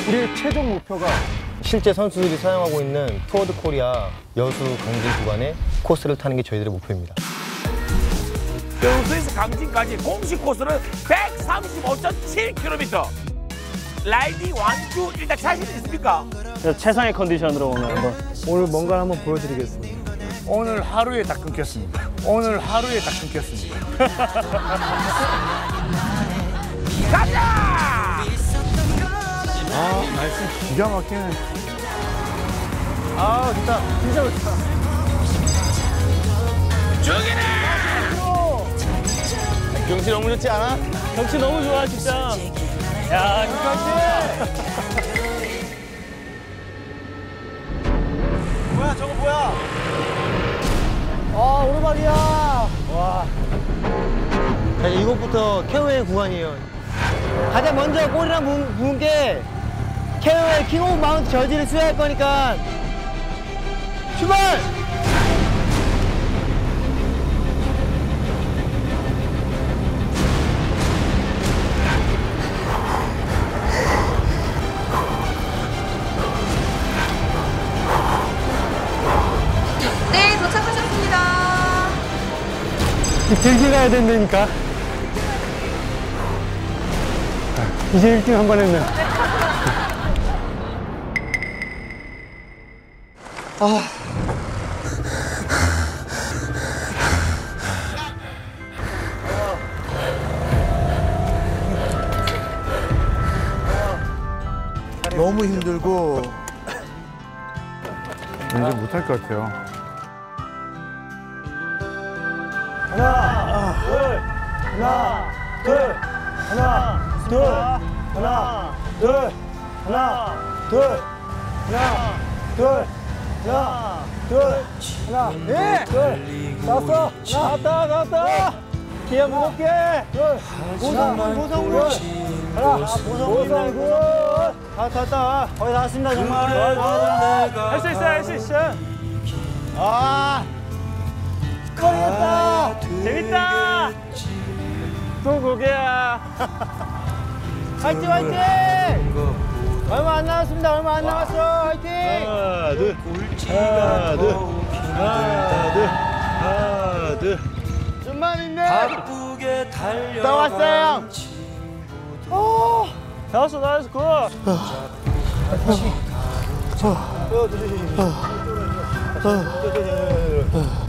우리의 최종 목표가 실제 선수들이 사용하고 있는 투어드 코리아 여수 강진 구간의 코스를 타는 게 저희들의 목표입니다. 여수에서 강진까지 공식 코스는 135.7km. 라이딩 완주 일단 자신 있습니까? 최상의 컨디션으로 오늘 한번. 오늘 뭔가 한번 보여드리겠습니다. 오늘 하루에 다 끊겼습니다. 오늘 하루에 다 끊겼습니다. 가자! 아, 날씨 기가 막히네. 아, 좋다. 진짜 좋다. 죽이네! 경치 너무 좋지 않아? 경치 너무 좋아, 진짜. 야, 경치! 뭐야, 저거 뭐야? 아, 오르막이야. 와. 자, 이곳부터 케어웨이 구간이에요. 가장 먼저 골이랑 분께 케어웨이 킹 오브 마운트 저지를 수여할 거니까 출발! 네, 도착하셨습니다. 길게 가야 된다니까. 이제 1등 한 번 했네. 너무 힘들고 이제 못할 것 같아요. 하나, 둘, 하나, 둘, 하나, 둘, 하나, 둘, 하나, 둘, 하나, 둘, 하나, 둘, 하나, 네, 둘, 나왔어, 나왔다, 기아 무겁게, 둘, 보성군, 하나, 보성군, 다 탔다, 거의 다 왔습니다, 정말. 할 수 있어, 할 수 있어. 아, 꺼리겠다. 재밌다. 또 고개야. 화이팅, 화이팅! 얼마 안 남았습니다, 얼마 안 남았어, 화이팅! 하나, 둘, 하나, 둘, 하나, 둘, 하나, 둘. 좀만 있네. 다 왔어요. 다 왔어, 굿.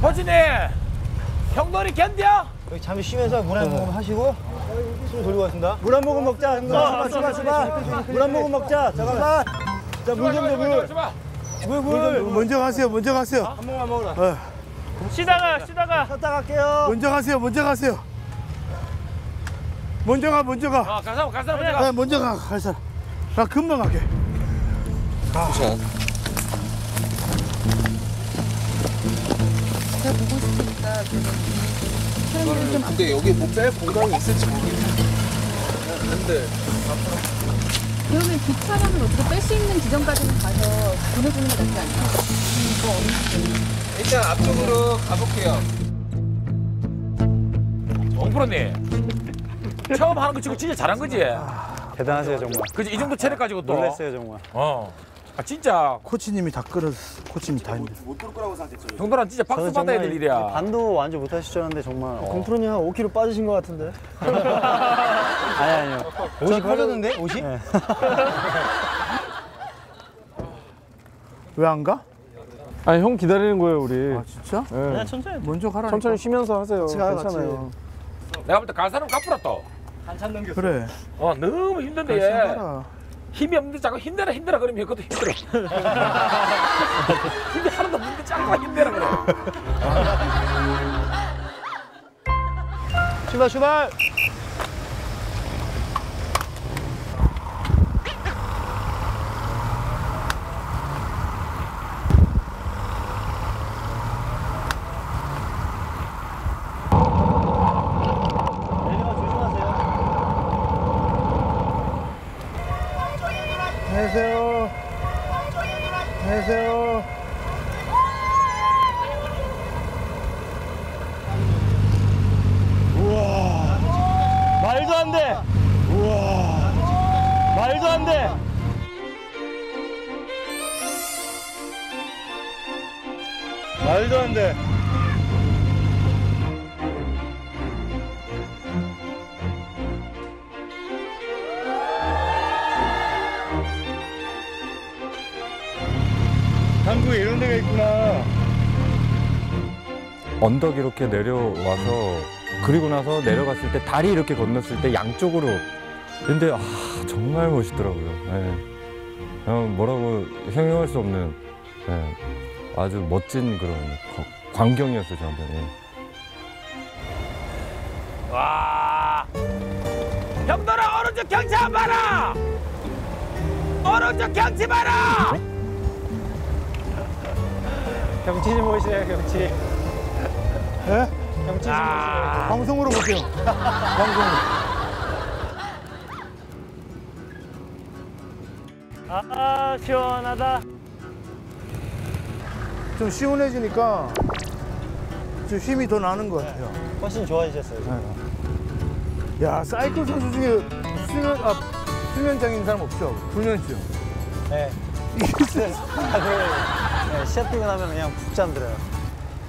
호진이 형놀이 견뎌? 여기 잠시 쉬면서 물 한 모금 하시고 숨 돌리고 왔습니다. 물 한 모금 먹자, 형들. 출발. 물 한 모금 먹자. 잠깐만. 자, 물 좀 줘, 물. 물. 먼저 가세요. 먼저 가세요. 한 모금만 먹어라. 쉬다가. 쉬었다 갈게요. 먼저 가세요. 먼저 가세요. 먼저 가. 먼저 가. 가서 먼저 가. 네, 먼저 가. 갈 사람. 나 금방 갈게. 제가 보고 있으니까 이거를 근데 여기 뭐 뺄 공간이 있을지 모르겠는데. 근데 그러면 기차량을 어떻게 뺄 수 있는 지점까지는 가서 보내주는 게 낫지 않나요? 일단 앞쪽으로 가볼게요. 홍프로님 처음 하는 거 지금 진짜 잘한 거지? 대단하세요 정말. 그지 이 정도 체력 가지고 또. 놀랐어요 정말. 아 진짜 코치님이 다 끌어, 코치님이 다 힘들어. 정도란 진짜 박수 저는 받아야 정말 될 일이야. 반도 완전 못하실 줄 알았는데 정말. 공프로님 한 5kg 빠지신 것 같은데. 아니요. 옷이 커졌는데? 옷이? 네. 왜 안 가? 아니 형 기다리는 거예요 우리. 아 진짜? 네. 천천히. 먼저 가라. 천천히 쉬면서 하세요. 가요, 괜찮아요. 내가 볼 때 갈 사람 갚으라 또. 그래. 너무 힘든데 갈생 얘. 가라. 힘이 없는데 자꾸 힘내라 그러면 그것도 힘들어. 힘이 하나도 없는데 자꾸 힘내라 그래. 출발 출발. 안녕하세요. 안녕하세요. 말도 안 돼. 우와. 말도 안 돼. 말도 안 돼. 한국에 이런 데가 있구나. 언덕 이렇게 내려와서 그리고 나서 내려갔을 때 다리 이렇게 건넜을 때 양쪽으로 근데 정말 멋있더라고요. 뭐라고 형용할 수 없는 아주 멋진 그런 광경이었어요 저한테는. 와. 형들아 오른쪽 경치 한 봐라. 오른쪽 경치 봐라. 경치 좀 보시네요 경치. 예? 경치 좀 보시네요. 방송으로 볼게요. 방송으로. 아 시원하다. 좀 시원해지니까 좀 힘이 더 나는 것 같아요. 훨씬 좋아지셨어요. 야, 사이클 선수 중에 수면장인 사람 없죠? 불면증. 네. 네, 시합 뛰고 나면 그냥 푹 잠들어요.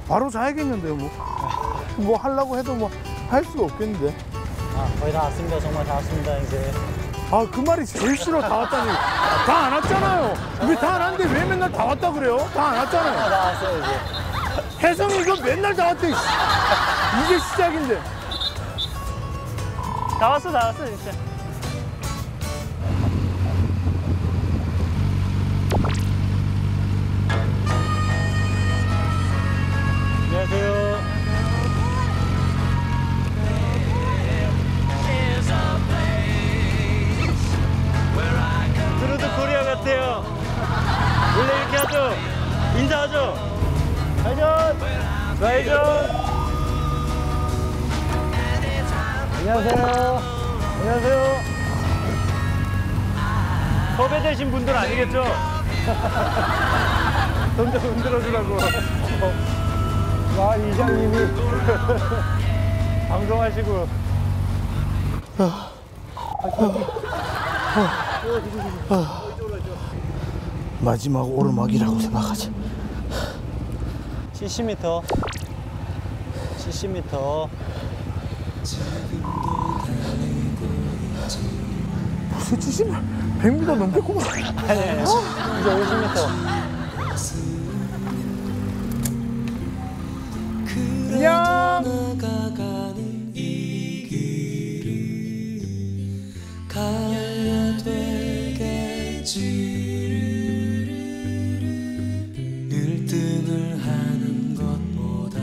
바로 자야겠는데요, 뭐. 뭐 하려고 해도 뭐 할 수가 없겠는데. 아, 거의 다 왔습니다. 정말 다 왔습니다, 이제. 아, 그 말이 제일 싫어, 다 왔다니. 다 안 왔잖아요. 왜 다 안 왔는데 왜 맨날 다 왔다 그래요? 다 안 왔잖아요. 다 왔어요, 이제. 혜성이 이거 맨날 다 왔대. 이제 시작인데. 다 왔어 진짜. 안녕하세요. 트루드 코리아 같아요. 원래 이렇게 하죠. 인사하죠. 좌회전. 좌회전. 안녕하세요. 안녕하세요. 섭외되신 분들 아니겠죠? 돈 좀 흔들어주라고. 와, 이장님이 방송하시고. 마지막 오르막이라고 생각하지. 70m. 70m. 무슨 70? 100m 넘겠구만. 아니, 이제 50m. 안녕. 가야 되겠지. 늘 등을 하는 것보다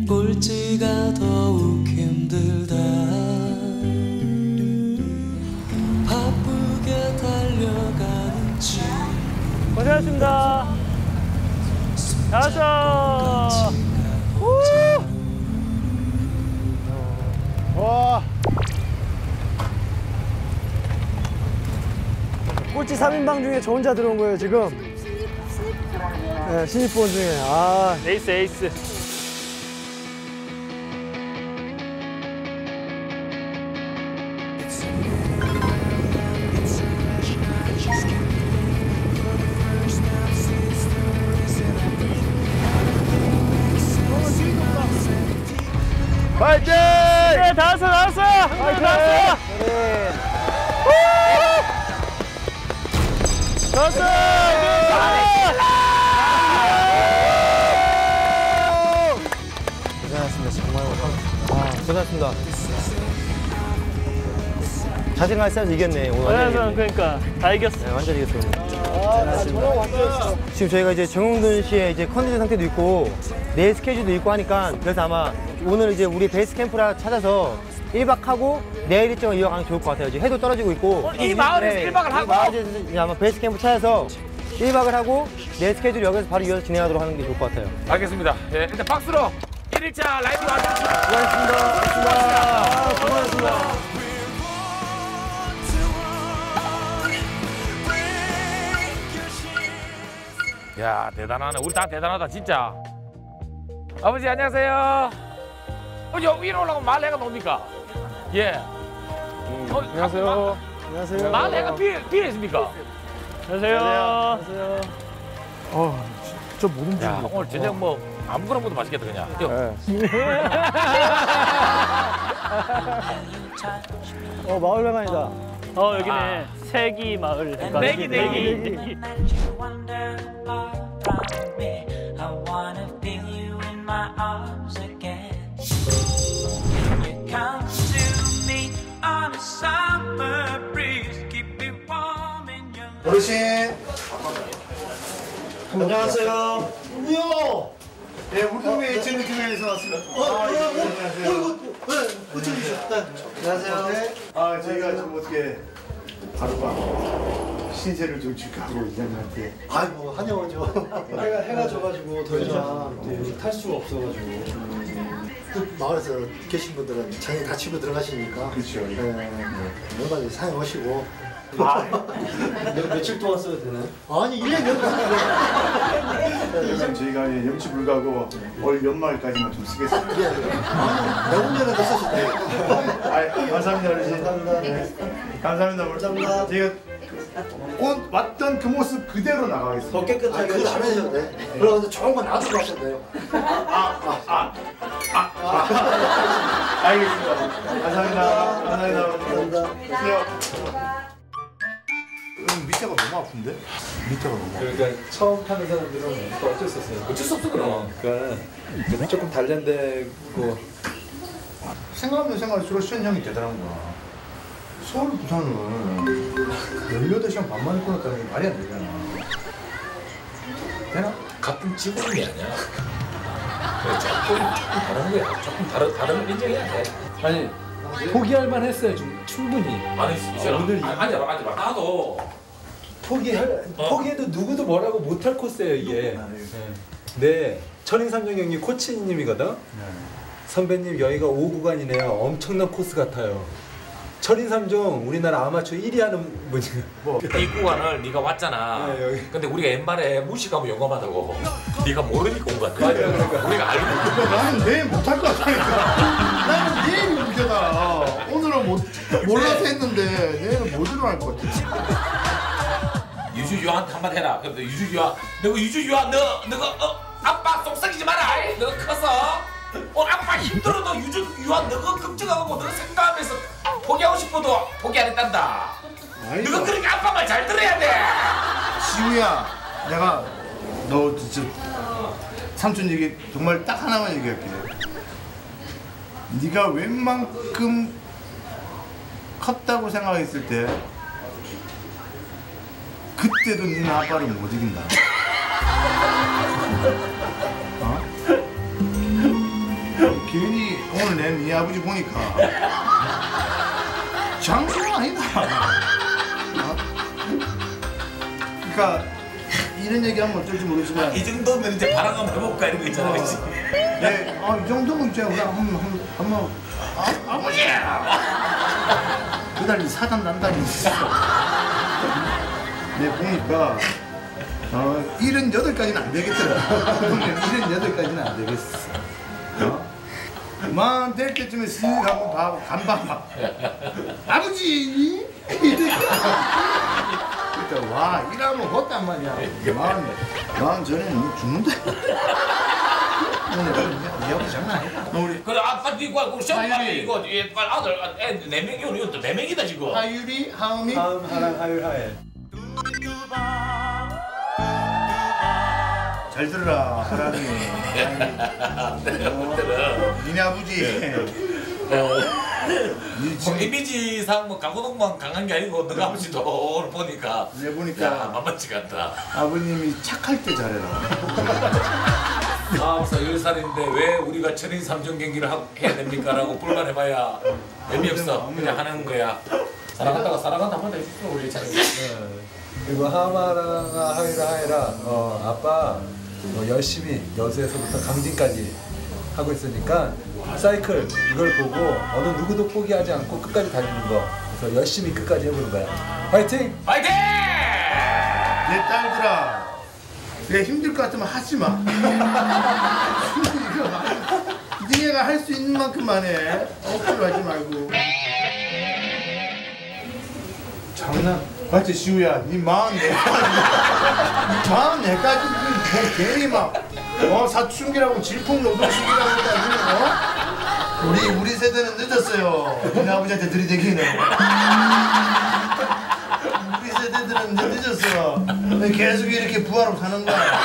꼴찌가 더욱 힘들다. 바쁘게 달려가는 중 고생하셨습니다. 잘했어. 와. 꼴찌 3인방 중에 저 혼자 들어온 거예요, 지금. 네, 신입부원 중에. 아. 에이스 에이스. 파이팅! 네, 다 왔어 다 왔어. 형들 다 왔어. 다 왔어. 고생하셨습니다. 정말 고생하셨습니다. 자신감 있어서 이겼네. 오늘 완전 그러니까 다 이겼어. 네, 완전 이겼어요. 지금 저희가 이제 정용돈 씨의 이제 컨디션 상태도 있고 내일 스케줄도 있고 하니까 그래서 아마 오늘 이제 우리 베이스 캠프라 찾아서 1박 하고 내일 일정을 이어가는 게 좋을 것 같아요. 이제 해도 떨어지고 있고 이 마을에서 1박을 하고? 이 마을에서 이제 아마 베이스 캠프 찾아서 1박을 하고 내일 스케줄 여기서 바로 이어서 진행하도록 하는 게 좋을 것 같아요. 알겠습니다. 예, 일단 박수로 1일차 라이브 완주했습니다. 수고하셨습니다. 수고하셨습니다. 야, 대단하네. 우리 다 대단하다, 진짜. 아버지, 안녕하세요. 여기 위로 올라가면 말해가 놉니까? 예. 안녕하세요. 안녕하세요. 말해가 비에 있습니까? 안녕하세요. 진짜 못 움직여. 야, 오늘 저녁 뭐 아무거나 먹어도 맛있겠다, 그냥. 마을회관이다. 여기네. 세기 마을. 내기. 어르신. 안녕하세요. 우와. 네, 우리 동네 진흙교회에서 왔습니다. 안녕하세요. 안녕하세요. 아, 저희가 좀 어떻게 바로바로 신세를 좀 축하하고 이장님한테. 아이고, 환영하죠. 해가 져가지고 더 이상 탈 수가 없어가지고. 그 마을에서 계신 분들은 장애 다치고 들어가시니까. 그렇죠. 얼마나 사용하시고. 며칠 동안 써도 되나요? 아니, 1년 그럼 저희가 염치 불가고 올 연말까지만 좀 쓰겠습니다. 내후년에 더 쓰실 때요. 감사합니다, 어르신. 감사합니다. 감사합니다. 제가 왔던 그 모습 그대로 나가겠습니다. 더 깨끗하게. 그건 안 하셔도 돼. 그럼 좋은 거 놔두고 하셔도 돼요. 알겠습니다. 감사합니다. 감사합니다. 밑에가 너무 아픈데? 밑에가 너무 아픈데? 그러니까 처음 타는 사람들은 또 어쩔 수 없어요. 어쩔 수 없어, 그럼. 그러니까 조금 단련되고. 생각하면 생각할수록 수현 형이 대단한 거야. 서울, 부산을 18시간 반 만에 끊었다는 게 말이 안 되잖아. 되나? 같은 지구름이 아니야. 조금 다른 거야. 조금 다른 인정해야 돼. 아니 포기할 만했어요. 좀 충분히. 아니, 오늘 앉아봐. 나도. 포기해도 누구도 뭐라고 못할 코스예요 이게. 네, 천인삼정 형님 코치님이거든. 선배님 여기가 5구간이네요. 엄청난 코스 같아요. 천인삼종 우리나라 아마추어 1위 하는 분이에요. 이 구간을 네가 왔잖아. 네, 여기. 근데 우리가 옛말에 무식하면 용감하다고. 네가 모르니까 온 것 같아. 그러니까. 우리가 알고. 나는 내일 못할 것 같다니까. 나는 내일이 문제다. 오늘은 몰라서 했는데 내일은 못 일어날 것 같아. 유주유한테 한마디 해라. 근데 유주유한, 너가 유주유한, 너가 아빠 속삭이지 마라. 너가 커서 아빠 힘들어도 유주유한 너가 걱정하고 너가 생각하면서 포기하고 싶어도 포기 안 했단다. 너가 그러니까 아빠 말 잘 들어야 돼. 지우야, 내가 너 진짜 삼촌 얘기 정말 딱 하나만 얘기할게. 네가 웬만큼 컸다고 생각했을 때 그때도 니는 아빠를 못 이긴다. 어? 괜히 오늘 내 네 아버지 보니까 장수가 아니다. 어? 그러니까 이런 얘기하면 어떨지 모르지만 이 정도면 이제 바람 한번 해볼까 이런 거 있잖아, 그렇지? 네, 이 정도면 있잖아. 우리 한번 아버지! 그달 사단 난다니. 내 보니까 78까지는 안 되겠더라. 78까지는 안 되겠어. 만 될 때쯤에 슥 한번 봐고 간방 막 아버지 그러니까 와 이러면 헛단 말이야. 만 전에는 죽는다. 이 아버지 장난 아니다. 우리 그래 아빠 이거 그 시험 빨리 이거 빨리 아들 애 4명이 오늘 이거 또 4명이다 지금. 하율이 하음이 하음 하랑 하율 하엘. 잘 들어라 하랑이. 니네 아버지. 이미지상 뭐 강호동만 강한 게 아니고 너가 아버지도 오늘 보니까 내 보니까 야 만만치 않다. 아버님이 착할 때 잘해라. 10살인데 왜 우리가 천인 3종 경기를 해야 됩니까? 라고 불만해봐야 의미 없어. 그냥 하는 거야. 사랑한다고 사랑한다 한번 해주세요 우리 자녀. 그리고 하마라가 하이라 아빠 열심히 여수에서부터 강진까지 하고 있으니까 사이클 이걸 보고 어느 누구도 포기하지 않고 끝까지 달리는 거. 그래서 열심히 끝까지 해보는 거야. 화이팅! 화이팅! 내 딸들아, 내 힘들 것 같으면 하지 마. 니네가 할 수 있는 만큼만 해. 억지로 하지 말고. 장난. 맞지 시우야, 니 44까지 괜히 막 사춘기라고 질풍노도식이라고 했다고. 우리 세대는 늦었어요. 우리 아버지한테 들이대기는. 우리 세대들은 이제 늦었어. 계속 이렇게 부하로 사는 거야.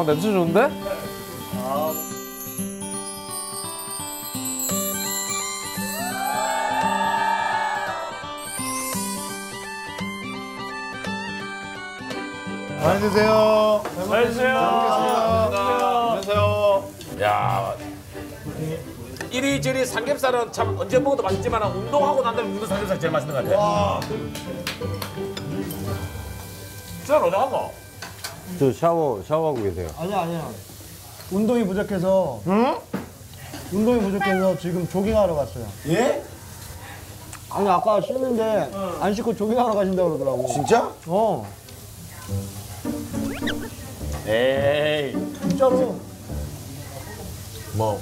냄새 좋은데? 많이 드세요. 잘 드세요. 안녕하세요. 야, 이리저리 삼겹살은 참 언제 먹어도 맛있지만 운동하고 난 다음에 먹는 삼겹살 제일 맛있는 것 같아. 진짜 어디 갔노? 저 샤워하고 계세요. 아니야. 운동이 부족해서. 응? 운동이 부족해서 지금 조깅하러 갔어요. 예? 아니 아까 씻는데 안 씻고 조깅하러 가신다고 그러더라고. 진짜? 에이. 진짜로. 뭐?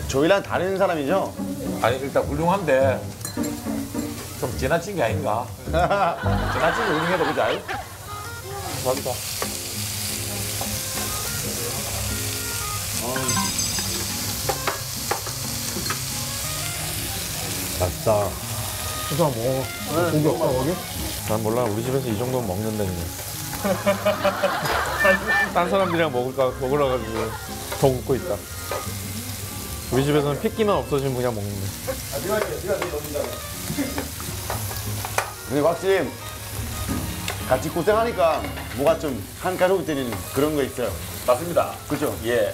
저희랑 다른 사람이죠? 아니 일단 훌륭한데 좀 지나친 게 아닌가? 지나친 게 훌륭해도 그지? 감사합니다. 맛있다. 진짜 먹어. 고기 없어 거기? 난 몰라. 우리 집에서 이 정도면 먹는다니. 딴 사람들이랑 먹으러 가지고 더 굽고 있다. 우리 집에서는 핏기만 없어지면 그냥 먹는데. 근데 확실히 같이 고생하니까 뭐가 좀 한 가족이 되는 그런 거 있어요. 맞습니다. 그죠? 예.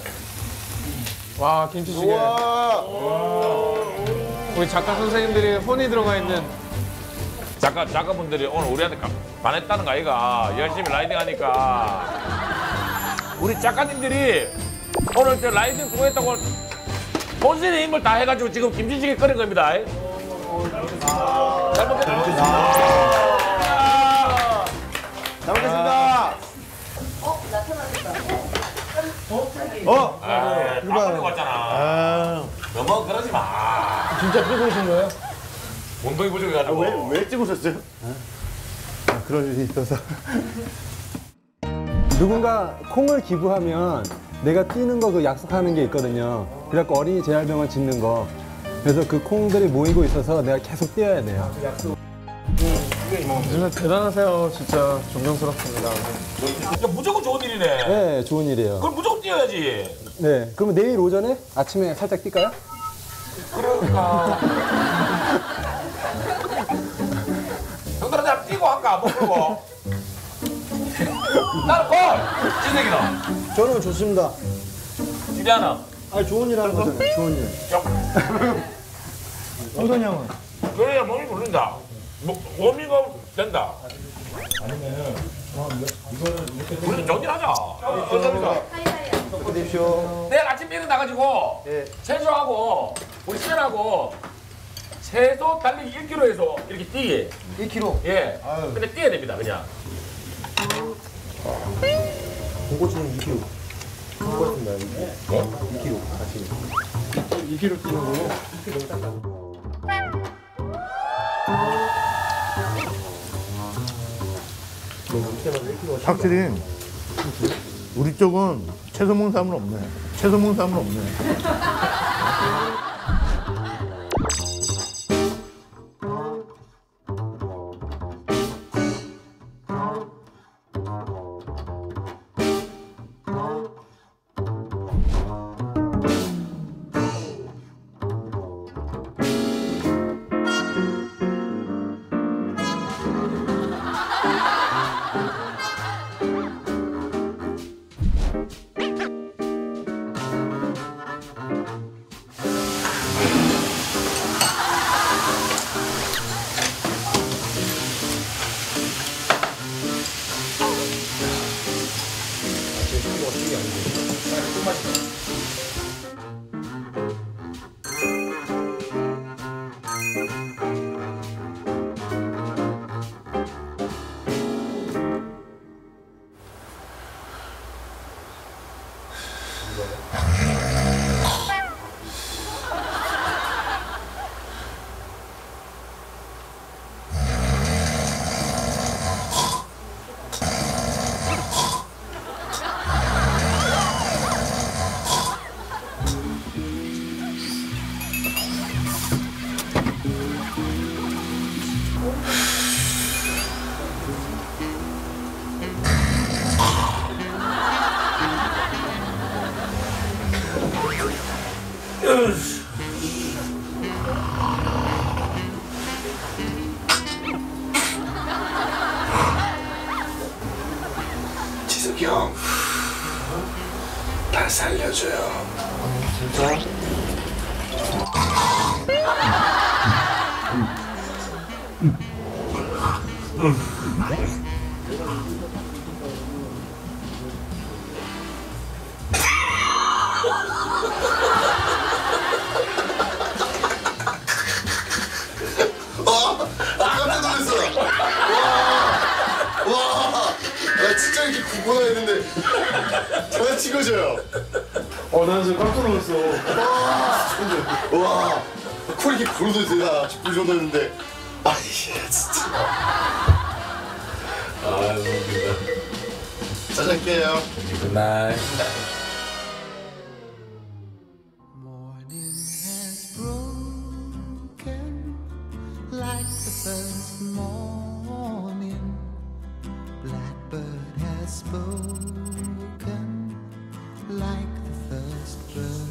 와, 김치찌개. 우리 작가 선생님들이 혼이 들어가 있는. 작가분들이 오늘 우리한테 반했다는 거 아이가? 열심히 라이딩 하니까. 우리 작가님들이 오늘 저 라이딩 수고했다고 본신의 힘을 다 해가지고 지금 김치찌개 끓인 겁니다. 잘 먹겠습니다. 잘 먹겠습니다. 아빠님 왔잖아. 너무 그러지 마. 진짜 끓고 오신 거예요? 운동이 부족해가지고. 왜 찍으셨어요? 그럴 일이 있어서. 누군가 콩을 기부하면 내가 뛰는 거 그 약속하는 게 있거든요. 그래갖고 어린이 재활병원 짓는 거. 그래서 그 콩들이 모이고 있어서 내가 계속 뛰어야 돼요. 진짜 대단하세요. 진짜 존경스럽습니다. 야, 무조건 좋은 일이네. 네, 좋은 일이에요. 그럼 무조건 뛰어야지. 네, 그러면 내일 오전에 아침에 살짝 뛸까요? 그러니까. 형들은 내가 뛰고 할까? 못 풀고. 나는 골! 진생이다. 저는 좋습니다. 기대하나? 아니 좋은 일 하는 거잖아요. 좋은 일. 성선이 형은? 그래야 몸이 풀린다. 워밍업 된다. 우리 좋은 일 하자. 어떻습니까? 드십시오. 내일 아침에 일어나가지고 세수하고 우리 시연하고 최소 달리기 1km에서 이렇게 뛰게. 1km. 예. 근데 뛰어야 됩니다, 그냥. 공고치는 2km. 공고치는 2km. 같이. 2kg 뛰는 거고. 확실히 우리 쪽은 채소 먹는 사람은 없네. 채소 먹는 사람은 없네. 지석이 형, 날 살려줘요. 진짜? 깜짝 놀랐어. 와, 나 진짜 이렇게 구구나 했는데 전화 찍어줘요. 나 지금 깜짝 놀랐어. 와, 코 이렇게 부르도 되나 싶을 정도였는데. 아, 예, 진짜. 아, 너무 웃긴다. 짜장게요. 굿나잇. Like the first morning, blackbird has spoken like the first bird.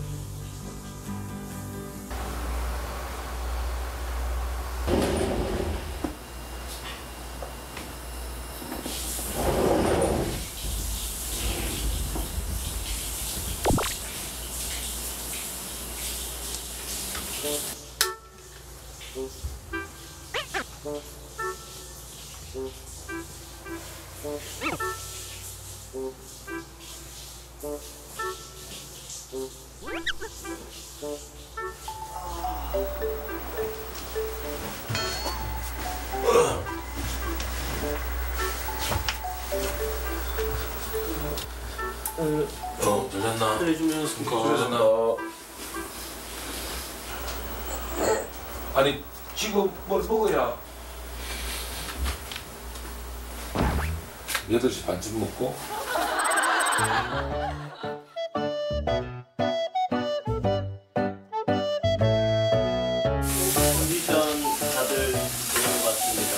들렸나? 들렸나? 아니 지금 뭘 먹어야 8시 반쯤 먹고 컨디션 다들 좋은 것 같습니다.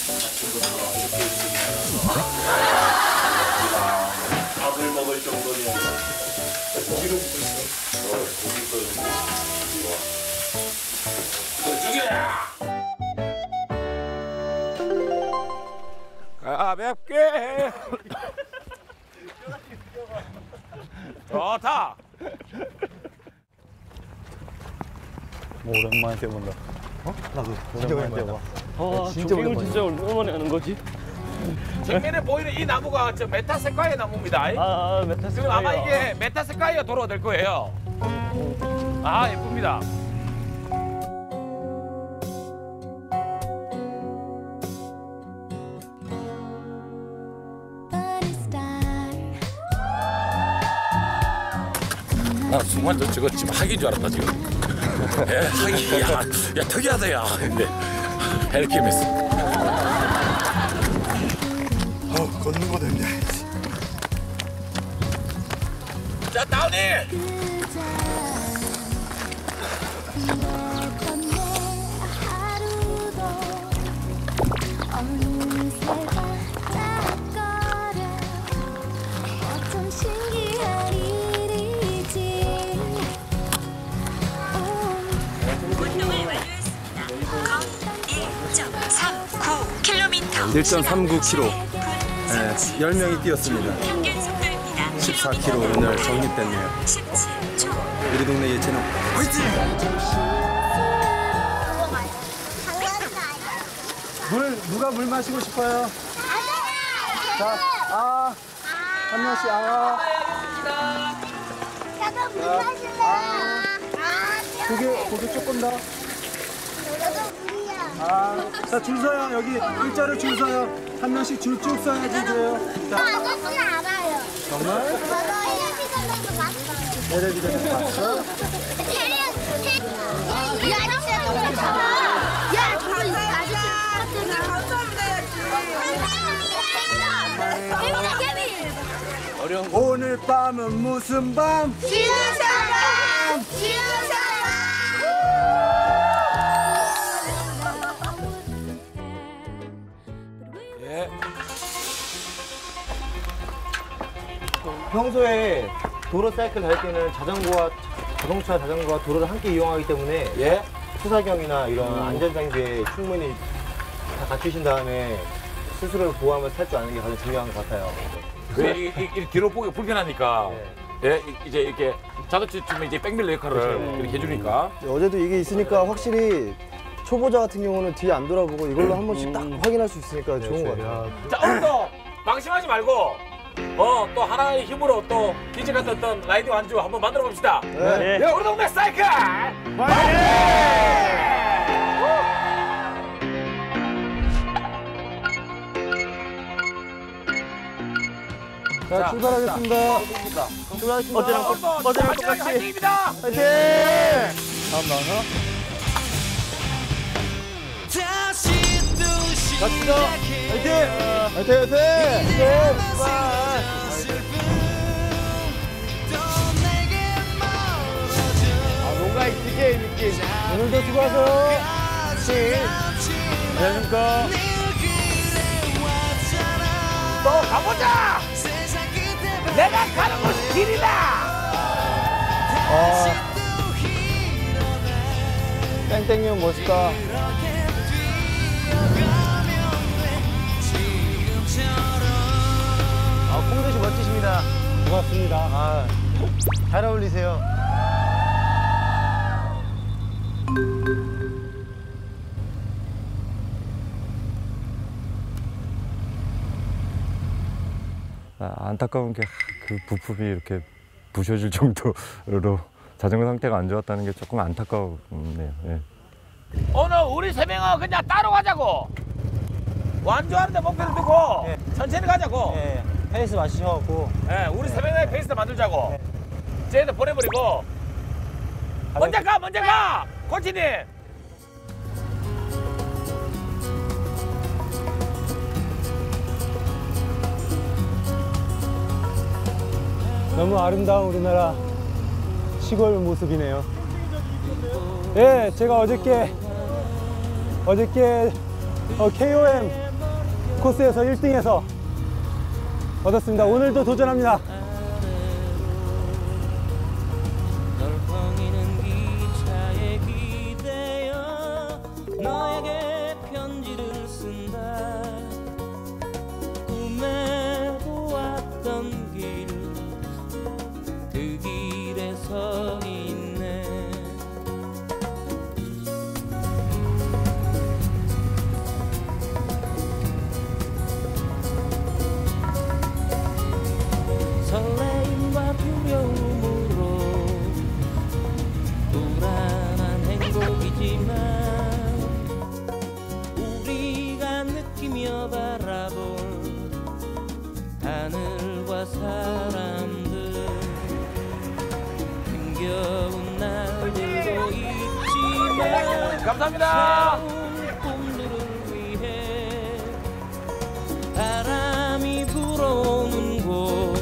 아침부터 이렇게 있으니까 밥을 먹을 정도면 고기를 먹고 있어. 고기 끓여. 죽여야! 가볍게. 좋다. 오랜만에 뛰어본다. 나도 진짜 오랜만에 뛰어봐. 진짜 오랜만에. 진짜 오랜만에 하는 거지? 정면에 보이는 이 나무가 저 메타세카이아 나무입니다. 메타세카이아. 지금 아마 이게 메타세카이아 도로가 될 거예요. 아, 예쁩니다. 나 순간 저거 지금 학인 줄 알았다 지금. 학이 야 특이하다 야. 근데 헬키메스. 걷는 거 됐냐. 자 다운이. 네, 1.39km 10명이 뛰었습니다. 14km 오늘 정립됐네요. 우리 동네 예체능 화이팅! 누가 물 마시고 싶어요? 자, 한 명씩 저도 물 마실래요. 고개 조금 더. 자, 줄 서요. 여기 일자로 줄 서요. 한 명씩 줄 쭉 서야지 돼요. 자, 아저씨는 알아요. 정말? 저도 텔레비전에서 봤어요. 텔레비전에서 봤어? 이 아저씨가 똑같아. 야, 저 아저씨 똑같아. 오늘 밤은 무슨 밤? 지는 사람! 지는 사람! 평소에 도로 사이클 달 때는 자전거와 도로를 함께 이용하기 때문에 수사경이나 이런 안전장비에 충분히 다 갖추신 다음에 스스로를 보호하면서 탈 줄 아는 게 가장 중요한 것 같아요. 이 뒤로 보기 불편하니까 이제 이렇게 자동차 이제 백밀러 역할을 이렇게 해주니까. 어제도 이게 있으니까 확실히 초보자 같은 경우는 뒤에 안 돌아보고 이걸로 한 번씩 딱 확인할 수 있으니까 좋은 것 같아요. 자 오늘도 방심하지 말고 또 하나의 힘으로 또 기지 같은 어떤 라이딩 완주 한번 만들어 봅시다. 네. 우리 동네 사이클 화이팅! 자, 출발하겠습니다. 출발하겠습니다. 어제랑 똑같이. 화이팅입니다. 화이팅! 다음 나와서. 갑시다. 화이팅! 화이팅! 뭔가 있게 느낌. 오늘도 수고하세요. 안녕하십니까. 또 가보자. 내가 가는 곳이 길이다. 땡땡님 멋있다. 콩도씨 멋지십니다. 고맙습니다. 잘 어울리세요. 안타까운 게 그 부품이 이렇게 부셔질 정도로 자전거 상태가 안 좋았다는 게 조금 안타까웠네요. 예. 오늘 우리 세 명은 그냥 따로 가자고. 완주하는데 목표를 두고 천천히 가자고. 페이스 맞추셔갖고. 우리 세 명의 페이스를 만들자고. 쟤들 보내버리고. 먼저 가, 코치님. 너무 아름다운 우리나라 시골 모습이네요. 예, 제가 어저께 KOM 코스에서 1등해서 얻었습니다. 오늘도 도전합니다. 너에게 편지를 쓴다. 꿈에 보았던 길, 그 길에 서 있네. 감사합니다. 꿈들을 위해 바람이 불어오는 곳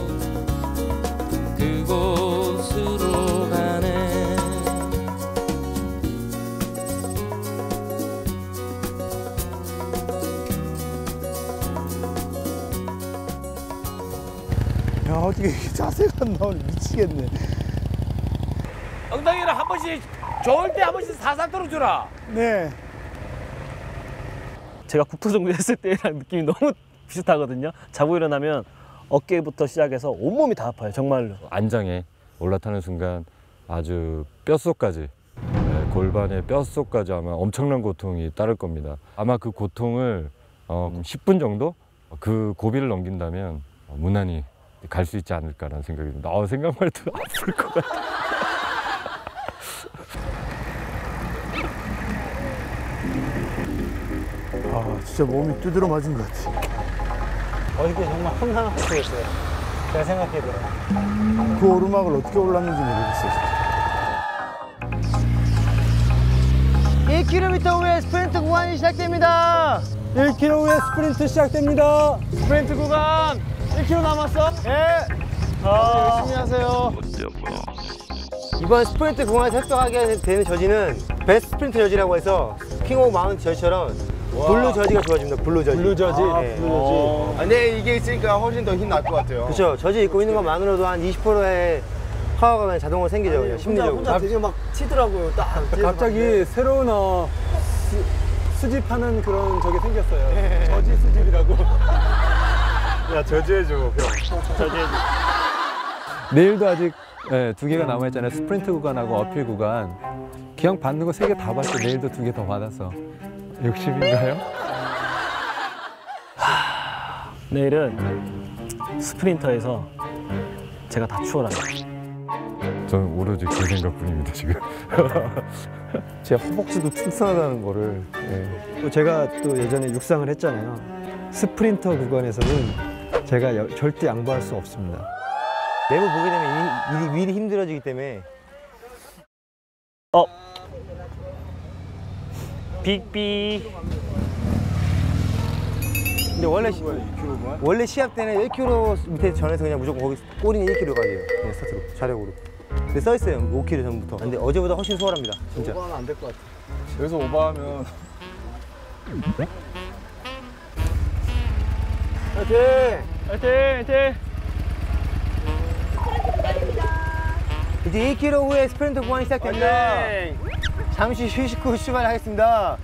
그곳으로 가네. 야, 어떻게 자세가 안 나오네. 미치겠네. 엉덩이를 한 번씩 좋을 때 한 번씩 살살 들어주라. 네. 제가 국토정비 했을 때랑 느낌이 너무 비슷하거든요. 자고 일어나면 어깨부터 시작해서 온몸이 다 아파요. 정말로. 안장에 올라타는 순간 아주 뼛속까지 골반의 뼛속까지 아마 엄청난 고통이 따를 겁니다. 아마 그 고통을 10분 정도 그 고비를 넘긴다면 무난히 갈 수 있지 않을까라는 생각이 듭니다. 생각만 해도 아플 것 같아요. 아, 진짜 몸이 두드러 맞은 것 같아. 어저께 정말 험상궂게 했어요. 제가 생각해도. 그 오르막을 어떻게 올랐는지 모르겠어요. 1km 후에 스프린트 구간이 시작됩니다. 1km 후에 스프린트 시작됩니다. 스프린트 구간 1km 남았어? 예. 열심히 하세요. 이번 스프린트 구간에서 획득하게 되는 저지는 베스트 스프린트 저지라고 해서 킹 오브 마운트 저지처럼 블루 저지가 좋아집니다. 블루 저지. 블루 저지. 네. 블루 저지. 근데 이게 있으니까 훨씬 더 힘 날 것 같아요. 그렇죠. 저지 입고 있는 것만으로도 한 20%의 파워가 그냥 자동으로 생기죠. 그냥 심리적으로. 혼자 되게 막 튀더라고요. 딱. 갑자기 새로운 수집하는 그런 저게 생겼어요. 저지 수집이라고. 야, 저지해줘, 형. 저지해줘. 내일도 아직 2개가 남아있잖아요. 스프린트 구간하고 어필 구간. 기왕 받는 거 3개 다 받죠. 내일도 2개 더 받아서. 60인가요? 내일은 스프린터에서 제가 다 추월합니다. 저는 오로지 그 생각뿐입니다 지금. 제 허벅지도 튼튼하다는 거를. 또 제가 또 예전에 육상을 했잖아요. 스프린터 구간에서는 제가 절대 양보할 수 없습니다. 내부 보게 되면 일이 힘들어지기 때문에. 빅비. 근데 원래 시합 때는 1km 밑에 전에서 그냥 무조건 거기 꼬리는 1km 가세요. 그냥 스타트로 자력으로. 근데 써 있어요. 5km 전부터. 근데 어제보다 훨씬 수월합니다. 진짜. 오버하면 안 될 것 같아. 여기서 오버하면 화이팅! 화이팅! 화이팅! 이제 2km 후에 스프린트 구간이 시작됩니다. 잠시 휴식 후 출발하겠습니다.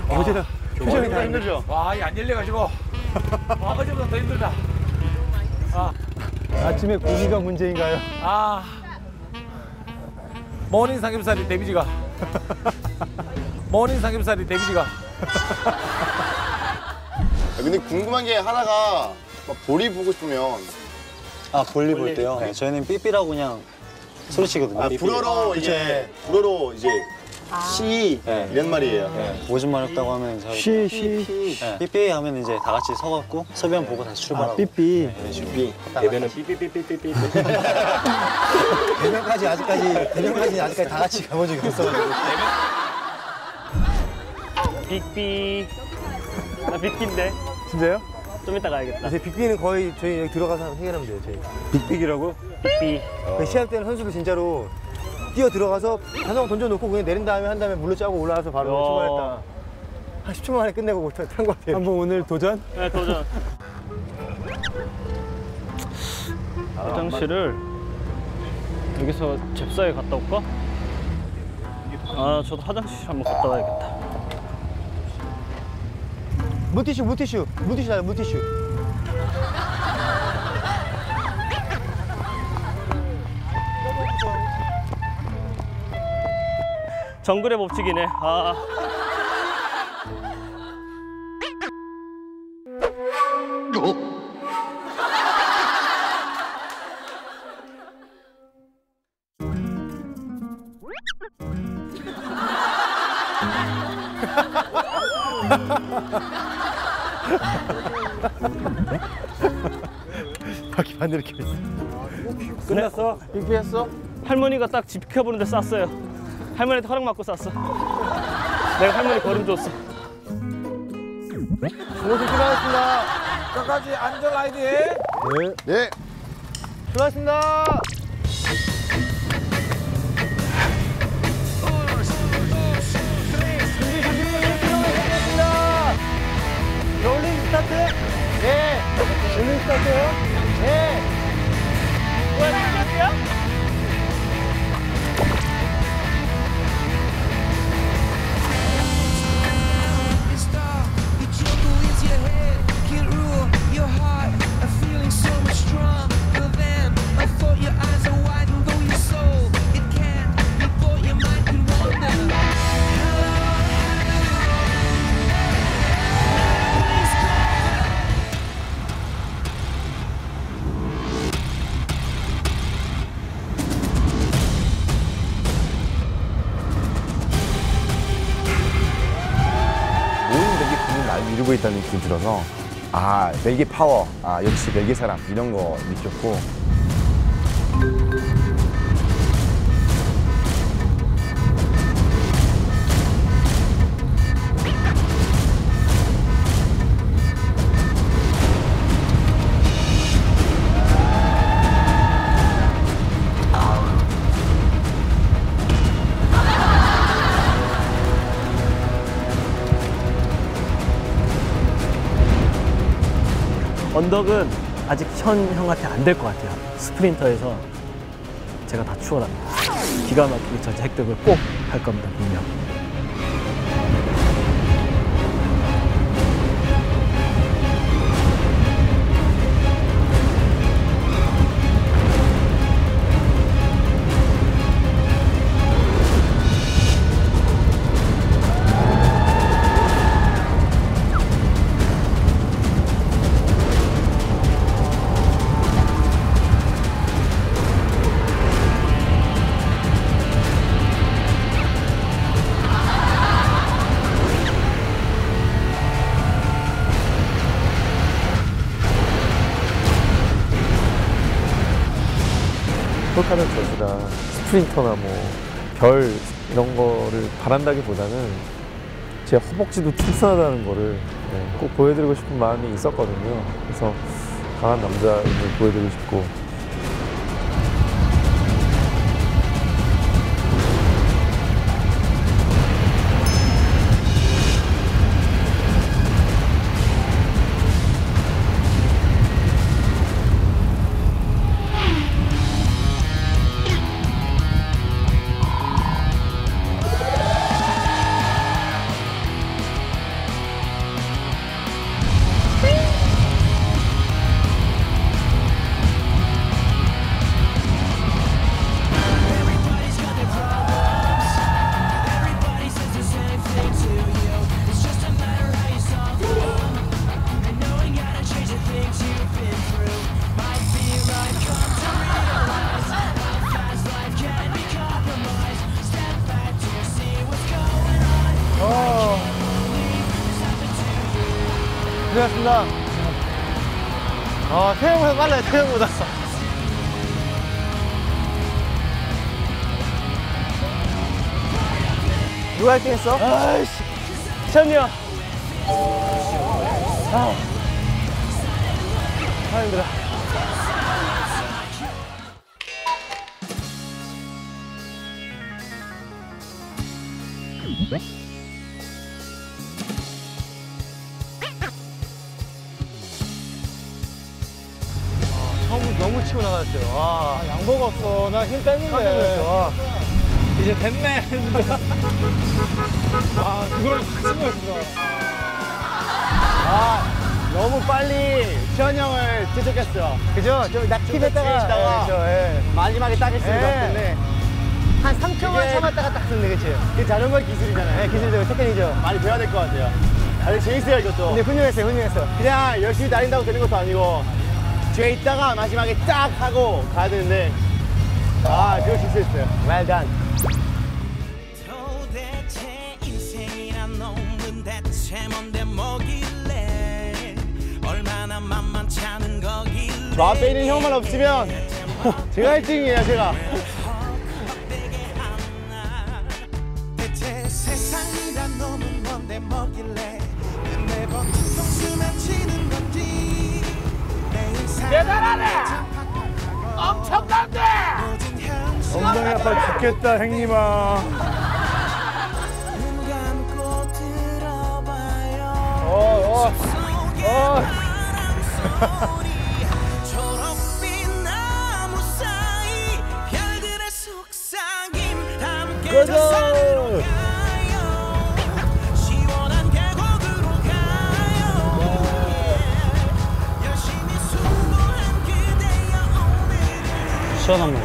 어제는 표정이 다 힘들죠? 와, 이 안 열려가지고. 어제보다 더 힘들다. 아침에 고기가 문제인가요? 모닝 삼겹살이 데미지가. 모닝 삼겹살이 데미지가. 근데 궁금한 게 하나가 막 볼이 보고 싶으면 볼리 볼 때요? 네, 저희는 삐삐라고 그냥 소리치거든요. 불어로 이제 시 이런 말이에요. 오줌 마렵다고 하면 저희 삐삐 하면 이제 다 같이 서갖고 소변 보고 다시 출발하고. 삐삐. 대변은 삐삐삐삐삐삐. 대면까지 아직까지 다 같이 가본 적이 없어가지고. 빅비. 나 빅비인데. 진짜요? 좀 이따 가야겠다. 요새 빅비는 거의 저희 여기 들어가서 해결하면 돼요. 저희. 빅빅이라고? 빅비. 시합 때는 선수들 진짜로 뛰어 들어가서 자동 던져놓고 그냥 내린 다음에 한 다음에 물로 짜고 올라와서 바로 출발했다. 한 10초 만에 끝내고 탄 것 같아요. 한번 오늘 도전? 네, 도전. 화장실을 여기서 잽싸게 갔다 올까? 저도 화장실 한번 갔다 와야겠다. 물티슈 나요, 물티슈. 정글의 법칙이네. 바퀴 반대로 켜 있어. 끝났어? 빅비 했어? 할머니가 딱 지켜보는데 쌌어요. 할머니한테 허락 받고 쐈어. 내가 할머니 걸음 줬어. 수고하셨습니다. 수고하셨습니다. 끝까지 안전 라이드. 네. 수고하셨습니다. 롤링 스타트. 네. 롤링 스타트요. 네. 뭐야, 스타트야? 이루고 있다는 느낌이 들어서 아 벨기에 파워, 아 역시 벨기에 사람 이런 거 느꼈고 언덕은 아직 현 형한테 안 될 것 같아요. 스프린터에서 제가 다 추월합니다. 기가 막히게 저 획득을 꼭 할 겁니다, 분명. 홀카는 저수라 스프린터나 뭐 별 이런 거를 바란다기보다는 제 허벅지도 튼튼하다는 거를 꼭 보여드리고 싶은 마음이 있었거든요. 그래서 강한 남자임을 보여드리고 싶고 고생하셨습니다. 태형보다 빨라요, 태형보다. 누가 1등 했어? 아이씨, 시현이야. 힘들어. 너무 치고 나갔어요. 와. 양보가 없어. 나 힘 뺐는데. 이제 됐네. 아, 그걸 같은 거였어. 너무 빨리 시현 형을 뒤쫓겼어. 그죠? 좀 킵했다가 마지막에 딱 했으면 좋았는데 한 3초만 참았다가 딱 썼네, 그치? 그게 자전거 기술이잖아요. 네, 기술이죠. 테크닉이죠. 많이 배워야 될 것 같아요. 아주 재밌어요, 이것도. 근데 훌륭했어요, 훌륭했어요. 그냥 열심히 달린다고 되는 것도 아니고 뒤에 있다가 마지막에 딱 하고 가야 되는데 그거 실수했어요. Well done. 도대체 인생이란 놈은 대체 뭔데 뭐길래 얼마나 만만찮은 거길래 저 앞에 있는 형만 없으면 제가 1등이에요, 제가. 세상이란 놈은 뭔데 뭐길래 매번 뒤통수만 치는 건지 대단하네! 엄청난데! 엉덩이 아파 죽겠다, 형님아. 눈 감고 들어봐요. 초록빛 나무 사이 별들의 속삭임 함께 저 산으로 가요. 시원한 계곡으로 가요. 열심히 수고한 그대여 오늘은 시원한 물.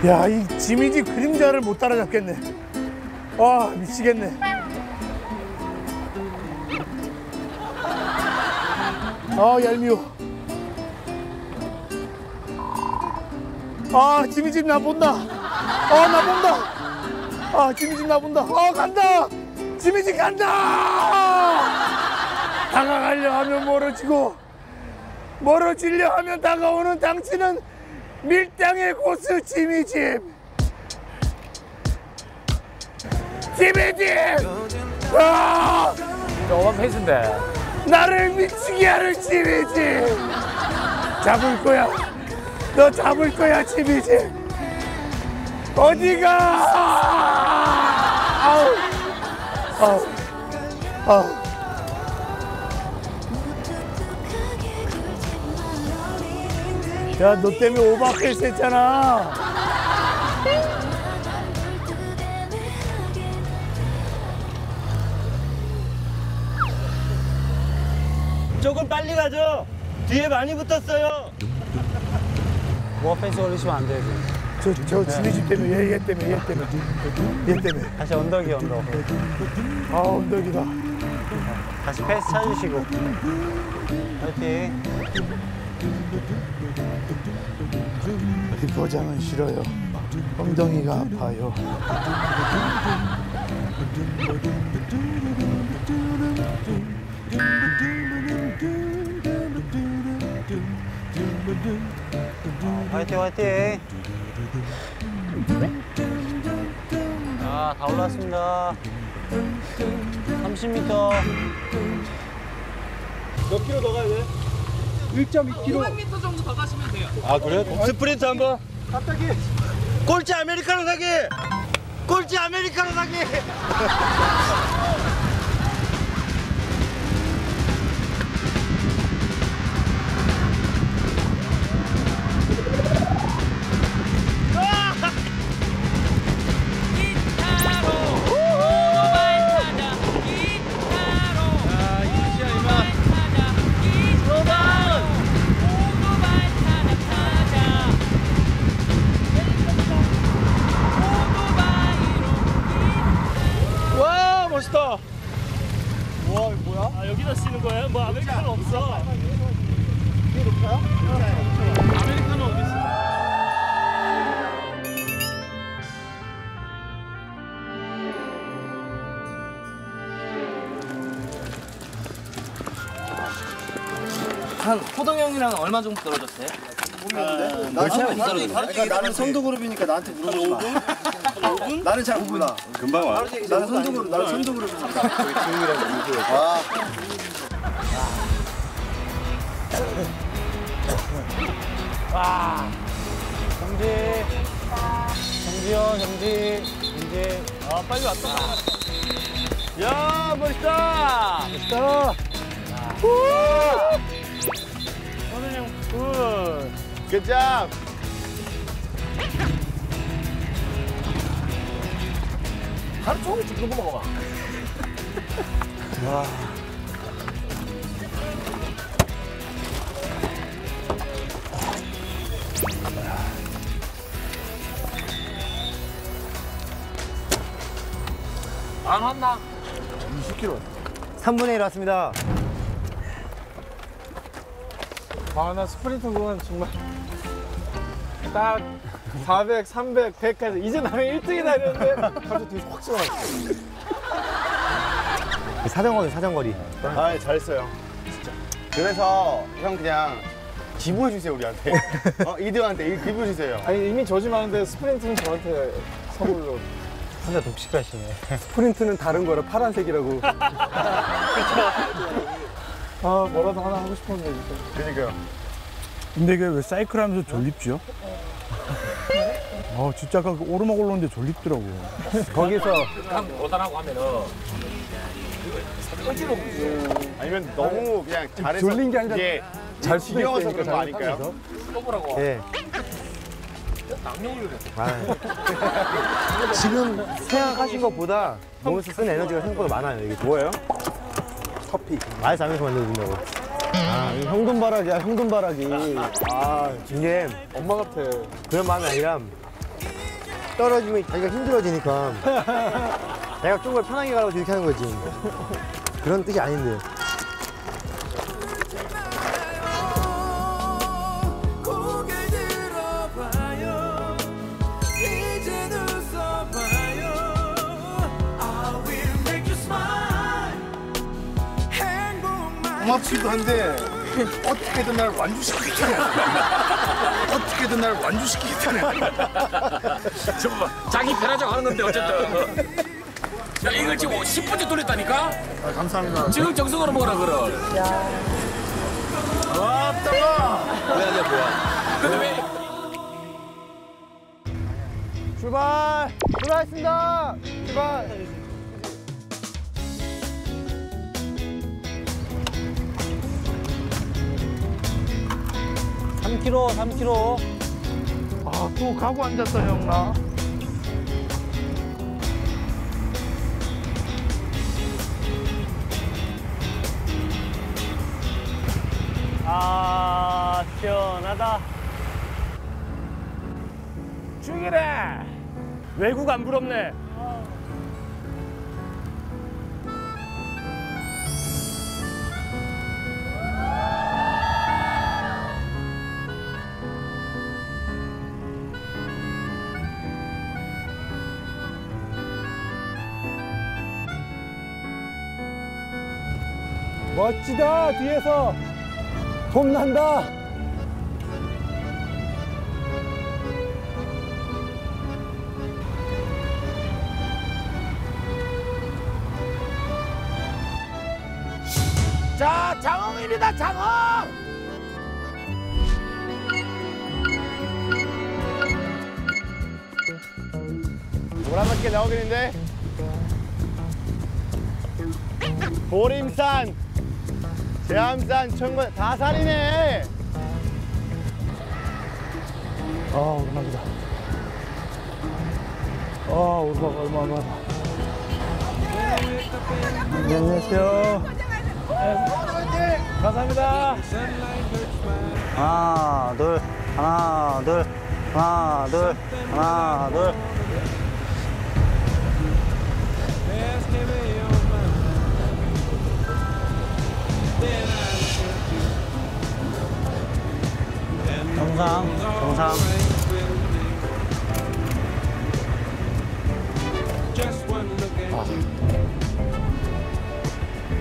야, 이 지미지 그림자를 못 따라잡겠네. 와, 미치겠네. 얄미워. 지미집 나 본다. 나 본다. 지미집 나 본다. 간다. 지미집 간다. 다가가려 하면 멀어지려 하면 다가오는 당신은 밀당의 고수 지미집. 조금 페이스인데. 나를 미치게 하는 지미집. 잡을 거야. 너 잡을 거야, 지미집. 어디가? 야, 너 때문에 오버페이스 했잖아. 조금 빨리 가죠. 뒤에 많이 붙었어요. 오버페이스 걸리시면 안 되지. 저 지미집 때문에, 얘 때문에. 다시 언덕이 언덕. 언덕이다. 다시 페이스 찾으시고. 파이팅. 비포장은 싫어요. 엉덩이가 아파요. 화이팅 화이팅. 다 올랐습니다. 30m. 몇 킬로 더 가야 돼? 1.2km. 500m 정도 더 가시면 돼요. 그래? 스프린트 한번. 갑자기. 꼴찌 아메리카노 사기. 꼴찌 아메리카노 사기. 멋있다. 와, 이거 뭐야? 여기다 쓰는 거예요? 뭐 아메리카노 없어. 이게 높아요? 아메리카노 어디 있어? 한 호동 형이랑 얼마 정도 떨어졌어요? 모르겠는데? 그러니까 나는 선두그룹이니까 나한테 물어보지 마. 5분? 나는 잘 몰라. 금방 와. 나는 선두그룹이니까. 정지. 빨리 왔다. 야, 멋있다. 선우 형 굿. Good job. 하루 종일 죽는 거 먹어봐. 안 왔나? 20km. 3분의 1 왔습니다. 나 스프린터 그건 정말 딱 400, 300, 100까지 이제 나는 1등이다 이랬는데 갑자기 뒤에서 확 쏘아. 사정거리. 아, 잘했어요. 진짜. 그래서 형 그냥 기부해주세요, 우리한테. 2등한테 기부해주세요. 아니 이미 저지만는데 스프린트는 저한테 선물로. 혼자 독식하시네. 스프린트는 다른 거라 파란색이라고. 아 뭐라도 하나 하고 싶었는데 진짜. 그러니까요. 근데 이게 왜 사이클 하면서 졸립죠? 진짜 아까 오르막 올라오는데 졸립더라고. 거기서 오다라고 하면은 아니면 너무 그냥 잘해서 졸린 게 아니라 이게 잘 수도 지겨워서 있다니까, 그런 거 아닐까요? 써보라고. 예. 낭령을 그랬어. 지금 생각하신 것보다 몸에서 쓰는 에너지가 생각보다 많아요. 이게 뭐예요? 커피. 말서 하면서 만들어준다고. 이 형돈바라기야, 형돈바라기. 이게 엄마 같아. 그런 마음이 아니라 떨어지면 자기가 힘들어지니까 내가 좀 더 편하게 가라고 이렇게 하는 거지. 그런 뜻이 아닌데. 고개 들어봐요 이젠 웃어봐요 I will make you smile 행복만 고맙기도 한데 어떻게든 날 완주시키겠다네. 어떻게든 날 완주시키겠다네. 저거 자기 편하자고 하는 건데 어쨌든. 야 이걸 지금 10분째 돌렸다니까? 감사합니다. 지금 정성으로 먹으라 그래. 와, 따가. 근데 왜? 출발하겠습니다. 출발. 또 가고 앉았다, 형, 나. 시원하다. 죽이래. 외국 안 부럽네. 멋지다 뒤에서 폼 난다. 자 장흥입니다 장흥. 노란밖에 나오겠는데? 보림산, 제암산, 청건 다 산이네. 오르막이다. 오르막 얼마나. 안녕하세요. 감사합니다. 하나, 둘, 하나, 둘, 하나, 둘, 하나, 둘. 정상.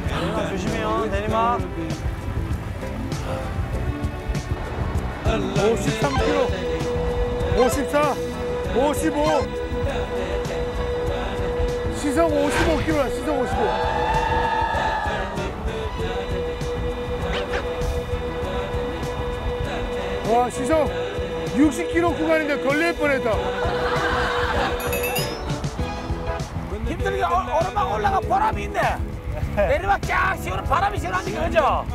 내리막 조심해요, 내리막. 53km, 54, 55. 시속 55km야, 시속 55. 와, 시속 60km 구간인데 걸릴 뻔했다. 힘들게 오르막 올라가 보람이 있네. 내리막 쫙 시원한 바람이 시원하지 그죠?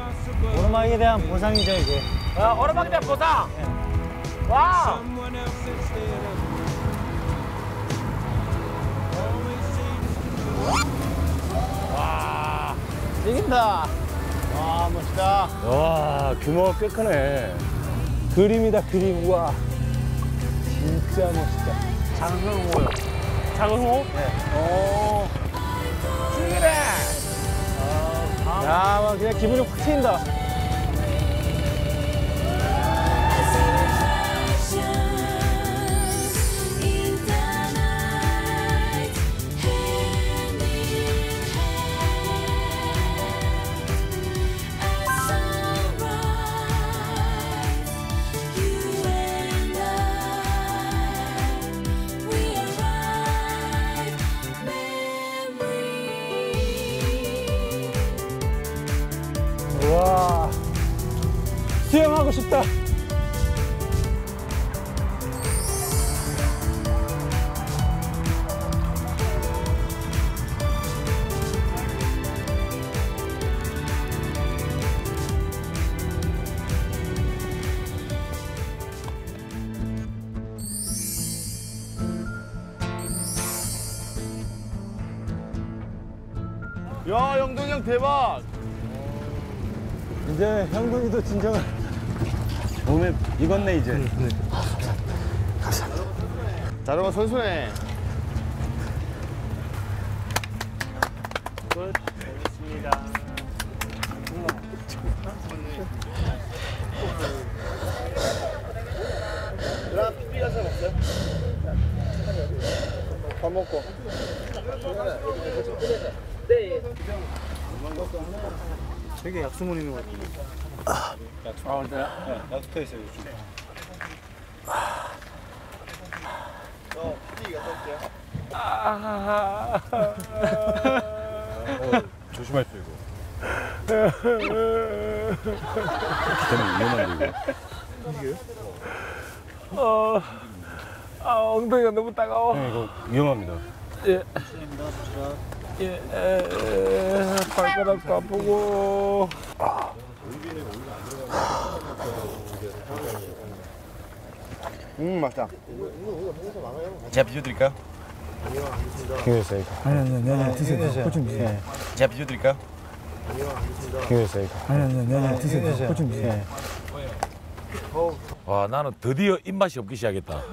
오르막에 대한 보상이죠, 이게. 오르막에 대한 보상. 와. 와, 이긴다. 와, 멋있다. 와 규모가 꽤 크네. 그림이다 그림. 우와 진짜 멋있다. 장흥호요. 장흥호? 네. 죽이래. 야, 막 그냥 기분이 확 트인다. 하고 싶다. 야, 영동이 형 대박. 이제 형동이도 진정한 몸에 익었네 이제. 감사합니다. 자료가 선수네. 고맙습니다. 누나 삐삐 가서 먹어요? 밥 먹고. 네. 되게 약수문 있는 것 같은데. 근데 약수터 있어요 요즘. 삐삐 갔다 올게요. 조심하십시오 이거. 때문에 위험한데 이거. 엉덩이가 너무 따가워. 형 이거 위험합니다. 예. 발가락도 아프고. 맛있다. 제가 비춰드릴까요? 기회세요. 아니, 드세요. 코좀 드세요. 제가 비춰드릴까요? 기회세요. 아니, 드세요. 코좀 드세요. 와 나는 드디어 입맛이 없기 시작했다.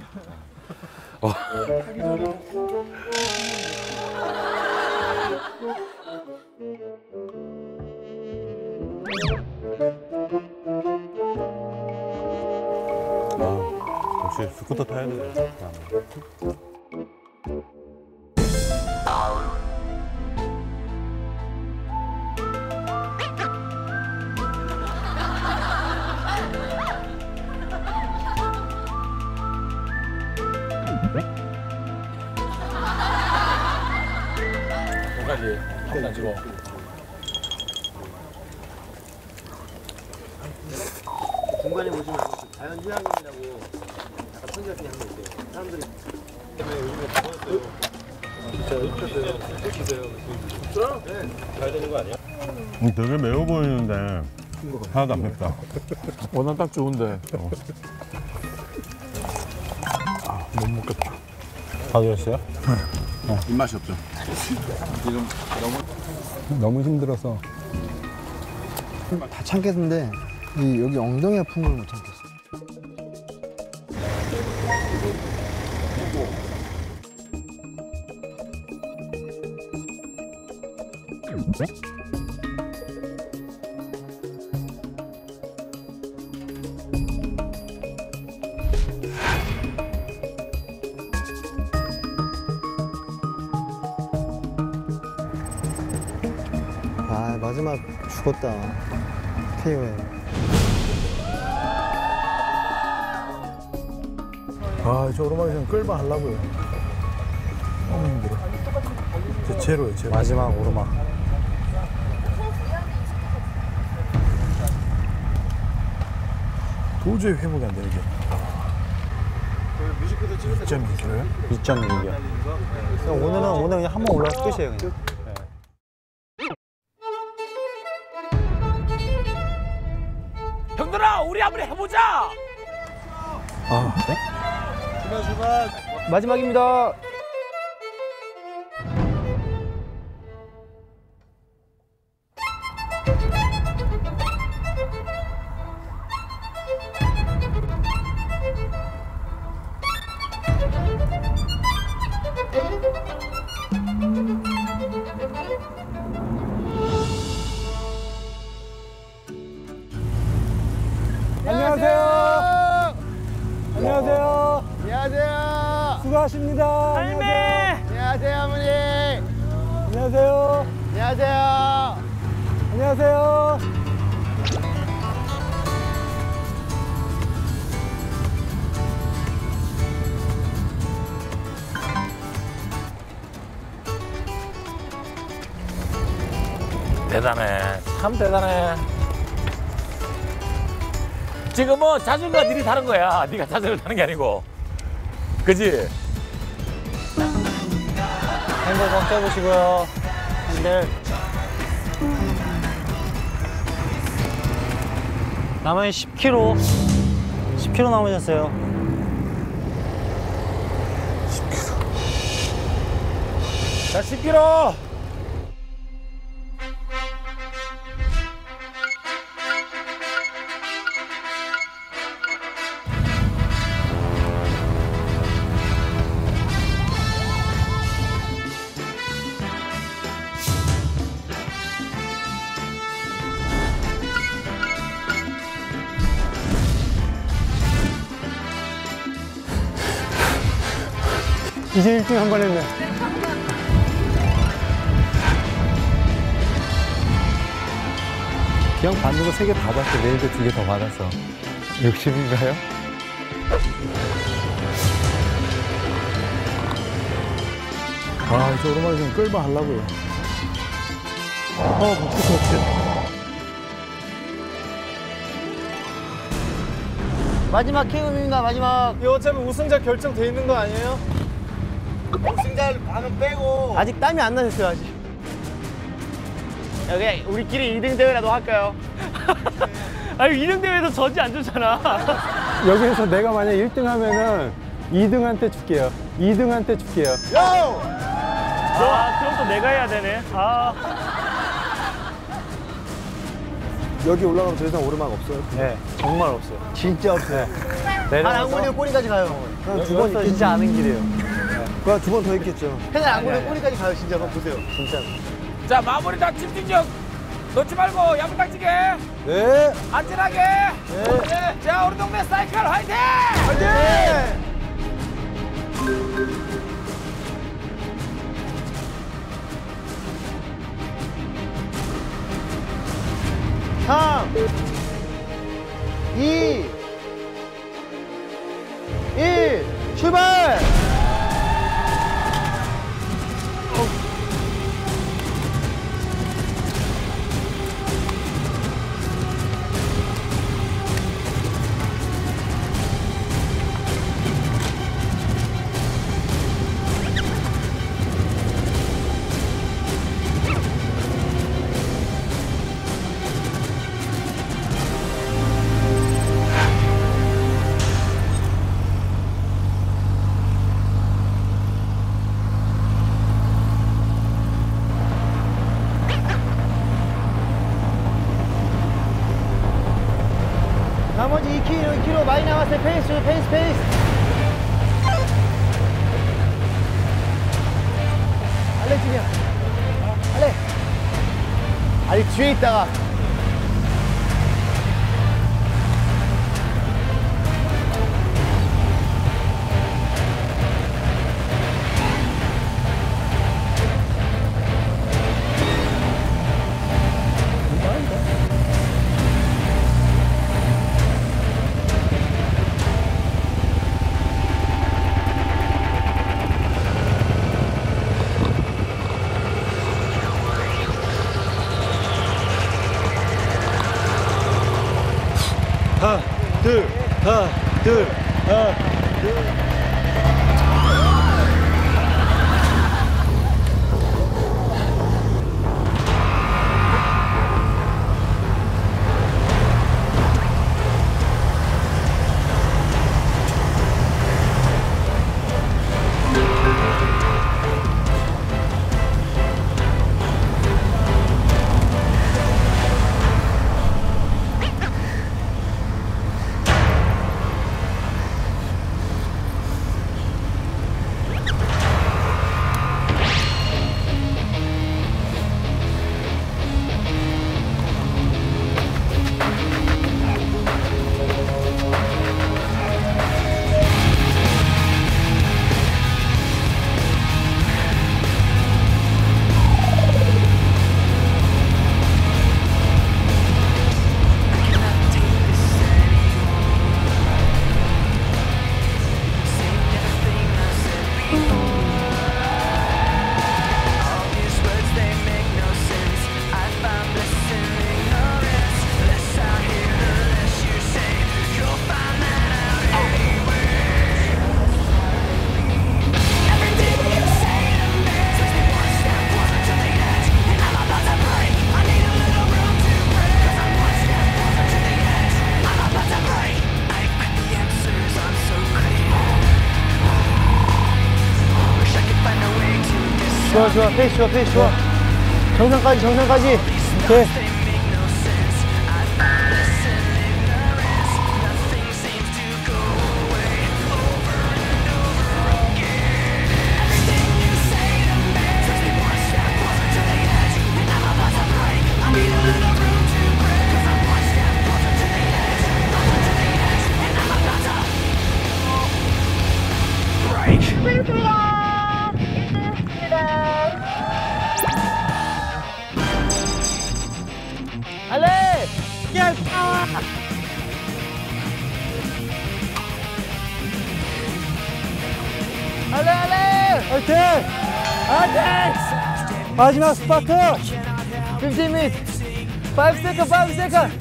역시 스쿠터 타야 돼. 여기까지 한번 찍어. 중간에 보시면 자연휴양림이라고 약간 편지 같은 게 한 게 있어요. 사람들이 요즘에 더웠어요. 진짜 입혔어요. 입혔어요. 네. 가야 되는 거 아니야? 되게 매워 보이는데 하나도 안 맵다. 원한 딱 좋은데. 못 먹겠다. 다 드셨어요? 네. 입맛이 없죠. 지금 너무 힘들어서. 다 참겠는데 여기 엉덩이 아픈 걸 못 참겠어. 아, 마지막 죽었다. KO에. 아, 저 오르막에 그냥 끌바 하려고요. 너무 힘들어. 저 제로예요, 제로. 마지막 오르막. 도저히 회복이 안 되는 게. 뮤직비디오 찍을 때 2.2kg요? 2.6이요. 오늘 그냥 한 번 올라가서 끝이에요, 그냥. 형들아 우리 한번 해보자. 아, 출발. 마지막입니다. 안녕하세요. 안녕하세요. 안녕하세요. 수고하십니다. 할매. 안녕하세요, 어머니. 안녕하세요. 안녕하세요. 안녕하세요. 대단해. 참 대단해. 지금은 자전거가 니리 타는 거야. 네가 자전거 타는 게 아니고. 그지? 핸들 꽉 잡으시고요. 핸들. 남은 10km. 10km 남으셨어요. 10km. 자, 10km. 이제 1등 한 번 했네. 그냥 받는 거 3개 다 받고 내일도 2개 더 받았어. 욕심인가요? 아, 저 오랜만에 좀 끌바 하려고요. 먹고 싶어. 마지막 킹음입니다. 마지막. 이거 어차피 우승자 결정돼 있는 거 아니에요? 우승자를 반은 빼고. 아직 땀이 안 나셨어요, 아직. 여기 우리끼리 2등 대회라도 할까요? 아니 2등 대회에서 저지 안 주잖아. 여기에서 내가 만약 1등 하면은 2등한테 줄게요. 2등한테 줄게요. 아, 그럼 또 내가 해야 되네. 아. 여기 올라가면 더 이상 오르막 없어요? 네, 정말 없어요. 진짜 없어요. 안 걸리면 꼬리까지 가요. 그냥 두 번 있겠지. 진짜 아는 길이에요. 그냥 두 번 더 있겠죠. 그냥 안 걸리면 꼬리까지 가요. 진짜 한번 보세요. 진짜. 자, 마무리 다 집중력 놓지 말고 야무딱지게. 네. 안전하게. 네. 자, 우리 동네 사이클 화이팅! 화이팅! 3, 2, 1, 출발! 나머지 2km 많이 남았어요. 페이스, 페이스, 페이스. 알레 지냐? 알레. 아직 뒤에 있다가. 하나, 둘, 하나, 둘, 하나, 둘. 좋아, 좋아. 페이스 좋아, 페이스 좋아. 정상까지, 정상까지. 오케이. 알레! 야, 파워! 알레, 알레! 화이팅! 화이팅! 마지막 스파트! 15m! 5 seconds, 5 seconds!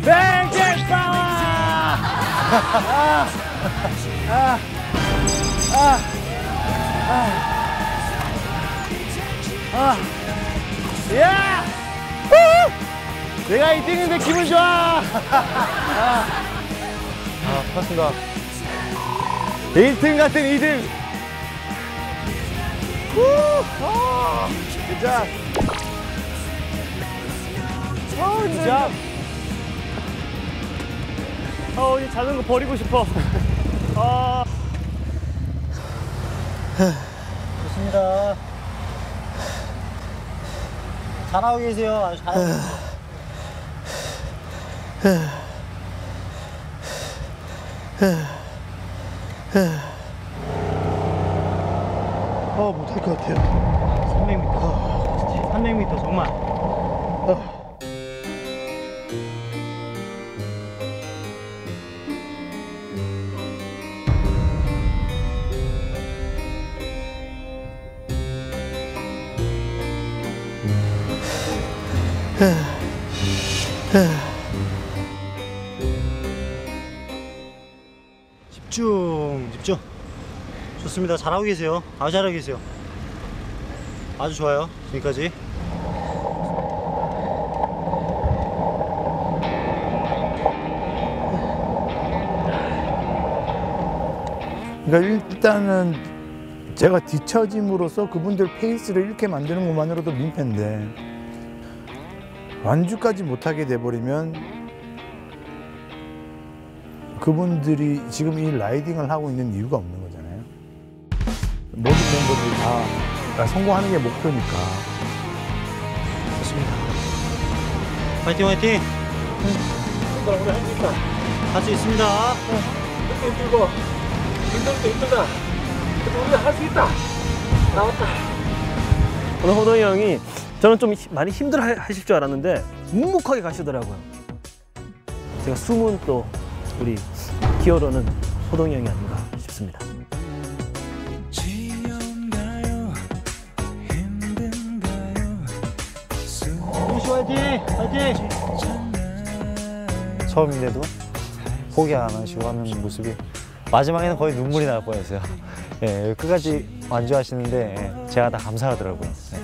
뱅킹 파워! 야! 내가 1등인데 기분 좋아! 반갑습니다. 1등 같은 2등! 진짜! 진짜! 이 자전거 버리고 싶어. 좋습니다. 잘하고 계세요. 아주 잘하고 계세요. 못할 것 같아요. 300m. 300m 정말. 집중. 좋습니다. 잘하고 계세요. 아주 잘하고 계세요. 아주 좋아요. 지금까지. 그러니까 일단은 제가 뒤처짐으로써 그분들 페이스를 이렇게 만드는 것만으로도 민폐인데 완주까지 못하게 돼버리면 그분들이 지금 이 라이딩을 하고 있는 이유가 없는 거잖아요. 모든 멤버들이 다 성공하는 게 목표니까. 좋습니다. 화이팅, 화이팅! 우리 할 수 있다. 할 수 있습니다. 힘들고 힘들 때 힘들다. 그래도 우리가 할 수 있다. 나왔다. 오늘 호동이 형이 저는 좀 많이 힘들어 하실 줄 알았는데 묵묵하게 가시더라고요. 제가 숨은 또 우리 기어러는 호동이 형이 아닌가 싶습니다. 화이팅! 화이팅! 처음인데도 포기 안 하시고 하는 모습이 마지막에는 거의 눈물이 날 뻔했어요. 예, 끝까지 완주하시는데 제가 다 감사하더라고요. 예.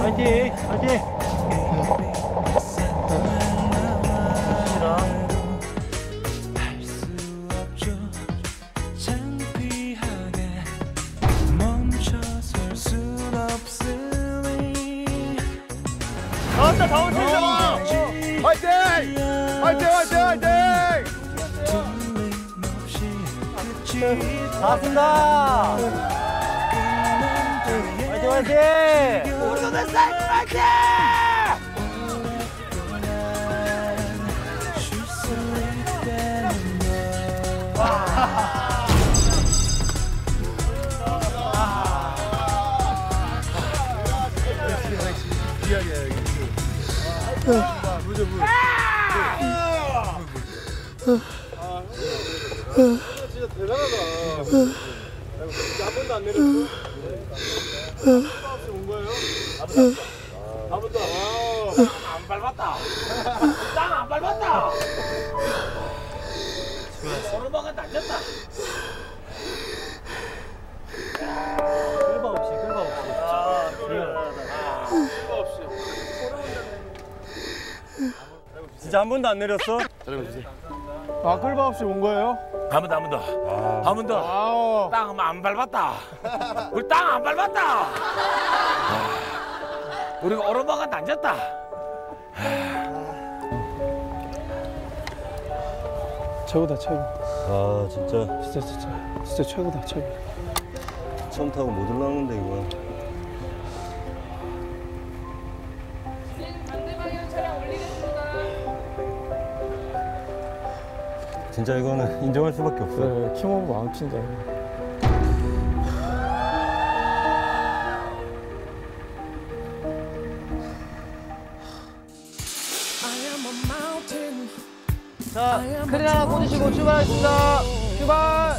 화이팅! 화이팅! 나왔다, 다 왔습니다! 화이팅! 화이팅, 화이팅, 화이팅! 다 왔습니다! 화이팅, 화이팅! 우리도 됐어! 화이팅! 진짜 대단하다. 진짜 한 번도 안 내렸어. 온 거예요? 한 번도 안 밟았다. 땅 안 밟았다. 오르막은 날렸다. 끌바 없이, 끌바 없이. 진짜 한 번도 안 내렸어? 끌바 없이 온 거예요? 한 번 더, 한 번 더. 한 번 더. 땅 안 밟았다. 우리 땅 안 밟았다. 우리가 오르막은 앉았다. 최고다 최고. 아 진짜 진짜 최고다 최고. 처음 타고 못 올라오는데 이거. 진짜 이거는 인정할 수밖에 없어요. 네, 킹오브 마운틴이다. 자, 크린 하나 꽂으시고 출발하겠습니다. 출발!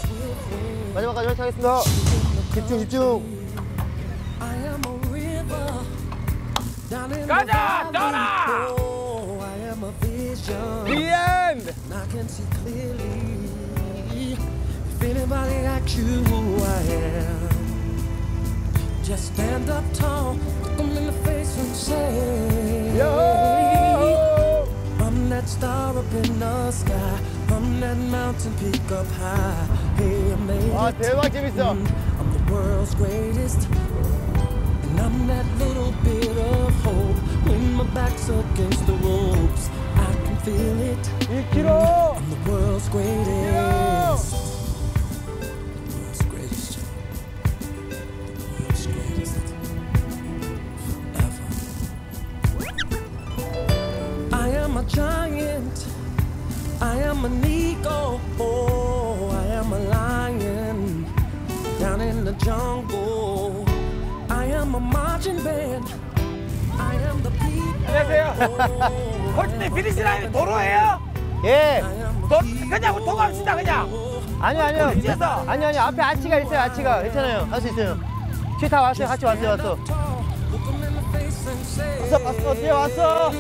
마지막까지 화이팅 하겠습니다. 집중, 집중. 가자, 떠나! The end! If anybody asks you who I am, just stand up tall, look them in the face and say, Yo! I'm that star up in the sky, I'm that mountain peak up high. Hey, I made 와, it. 대박 재밌어. I'm the world's greatest, and I'm that little bit of hope. When my back's against the ropes, I can feel it. 1km! I'm the world's greatest. World's greatest. World's greatest. Forever. I am a giant. I am an eagle. Oh, I am a lion down in the jungle. I am a marching band. I am the people. 안녕하세요. 콜트님 피니시 라인이 도로예요? 예. 그냥 통합시다 그냥. 아니요. 뒤에서. 아니요. 앞에 아치가 있어요, 아치가. 괜찮아요. 할 수 있어요. 뒤에 다 왔어요. 같이 왔어. 왔어. 뒤에 왔어.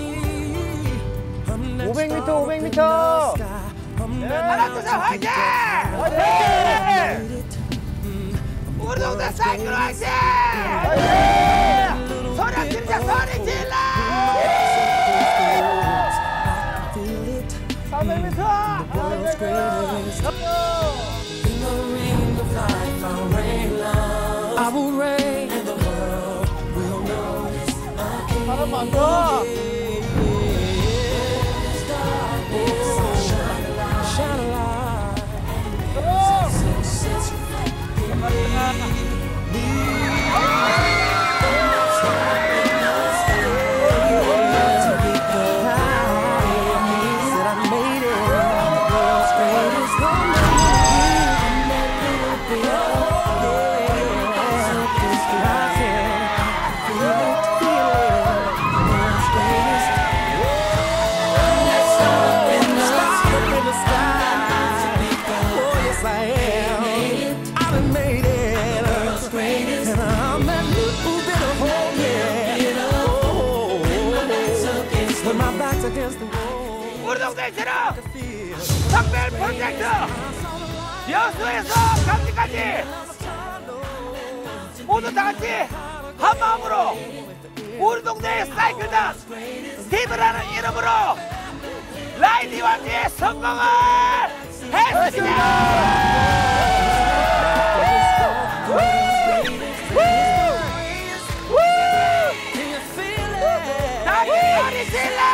500m, 500m. 하나, 둘, 셋, 화이팅! 우리 동네 사이클 화이팅! 소리 지르자, 소리 질러! 400m! I will reign and the world will know this. 사람 많다. Shine a light. 우리 동네처럼 특별 프로젝트 여수에서 강진까지 모두 다 같이 한 마음으로 우리 동네의 사이클단 팀이라는 이름으로 라이딩 왕지의 성공을 했습니다. 다시 질러!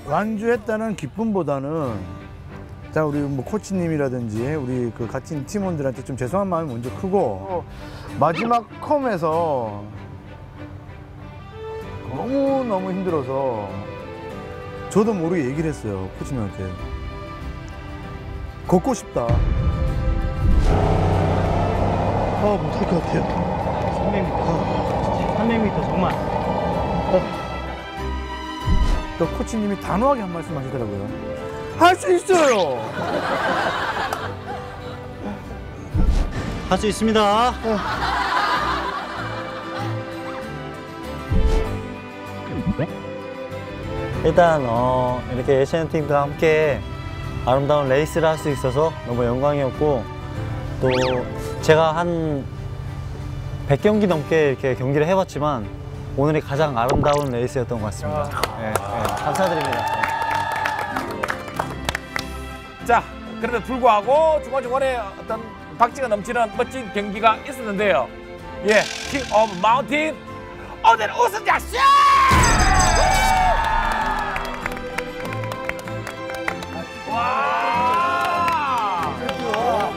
완주했다는 기쁨보다는 자 우리 뭐 코치님이라든지 우리 그 같은 팀원들한테 좀 죄송한 마음이 먼저 크고 마지막 컴에서 너무 힘들어서 저도 모르게 얘기를 했어요 코치님한테 걷고 싶다. 못할 것 같아요. 300m 정말. 또 코치님이 단호하게 한 말씀 하시더라고요. 할 수 있어요. 할 수 있습니다. 일단 이렇게 에이시안 팀과 함께 아름다운 레이스를 할 수 있어서 너무 영광이었고 또 제가 한 100경기 넘게 이렇게 경기를 해봤지만 오늘이 가장 아름다운 레이스였던 것 같습니다. 네, 감사드립니다. 자, 그럼에도 불구하고 중간중간에 어떤 박지가 넘치는 멋진 경기가 있었는데요. 예, 킹 오브 마운틴 오늘 우승자 씨! 와!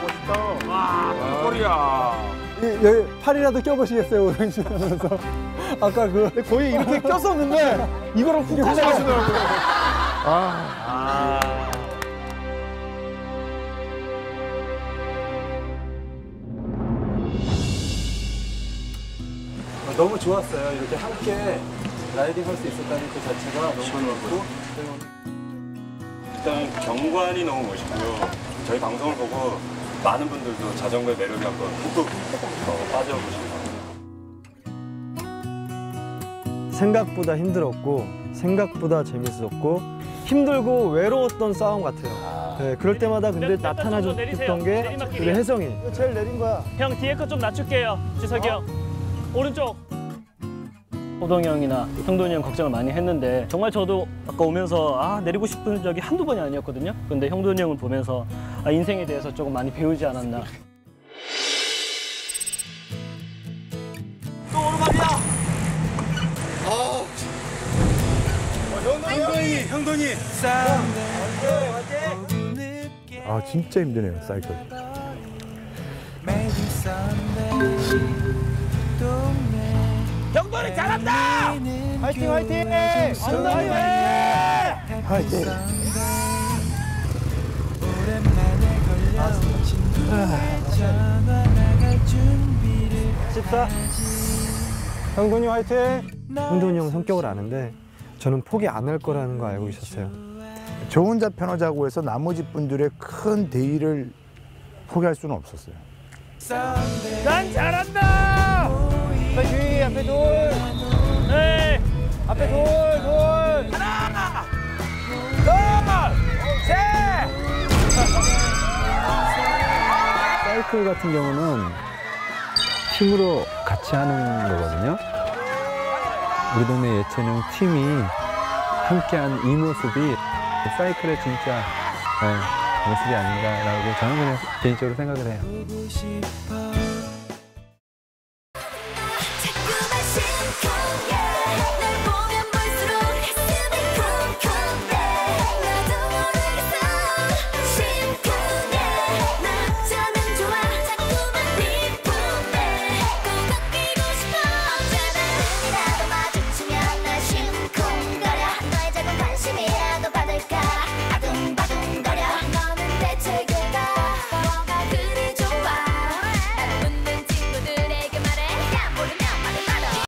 멋있다. 와, 코리아. 여기 팔이라도 껴보시겠어요, 오렌지 하면서. 아까 거의 이렇게 꼈었는데 이거를 훅 가져가시더라고요. 너무 좋았어요. 이렇게 함께 라이딩 할 수 있었다는 그 자체가 너무 좋았고. 일단 경관이 너무 멋있고요. 저희 방송을 보고 많은 분들도 자전거의 매력에 한번 푹푹 빠져보시길 바랍니다. 생각보다 힘들었고 생각보다 재밌었고 힘들고 외로웠던 싸움 같아요. 네, 그럴 때마다 근데 나타나줬던 게 우리 혜성이. 제일 내린 거야. 형 뒤에 거 좀 낮출게요. 지석이 형. 오른쪽. 호동이 형이나 형돈이 형 걱정을 많이 했는데 정말 저도 아까 오면서 내리고 싶은 적이 한두 번이 아니었거든요. 근데 형돈이 형을 보면서 인생에 대해서 조금 많이 배우지 않았나. 또 오르막이야. 형돈이. 아 진짜 힘드네요 사이클. 형돈이 잘한다. 화이팅 화이팅. 형돈이 화이팅. 형돈이 화이팅! 형돈이 형 성격을 아는데 저는 포기 안 할 거라는 거 알고 있었어요. 저 혼자 편하자고 해서 나머지 분들의 큰 대의를 포기할 수는 없었어요. 난 잘한다. 앞에 뒤, 앞에 돌. 네. 앞에 돌. 하나, 둘, 셋. 사이클 같은 경우는 팀으로 같이 하는 거거든요. 우리 동네 예체능 팀이 함께한 이 모습이 사이클의 진짜 모습이 아닌가라고 저는 그냥 개인적으로 생각을 해요. 자꾸만 심쿵해 날 보면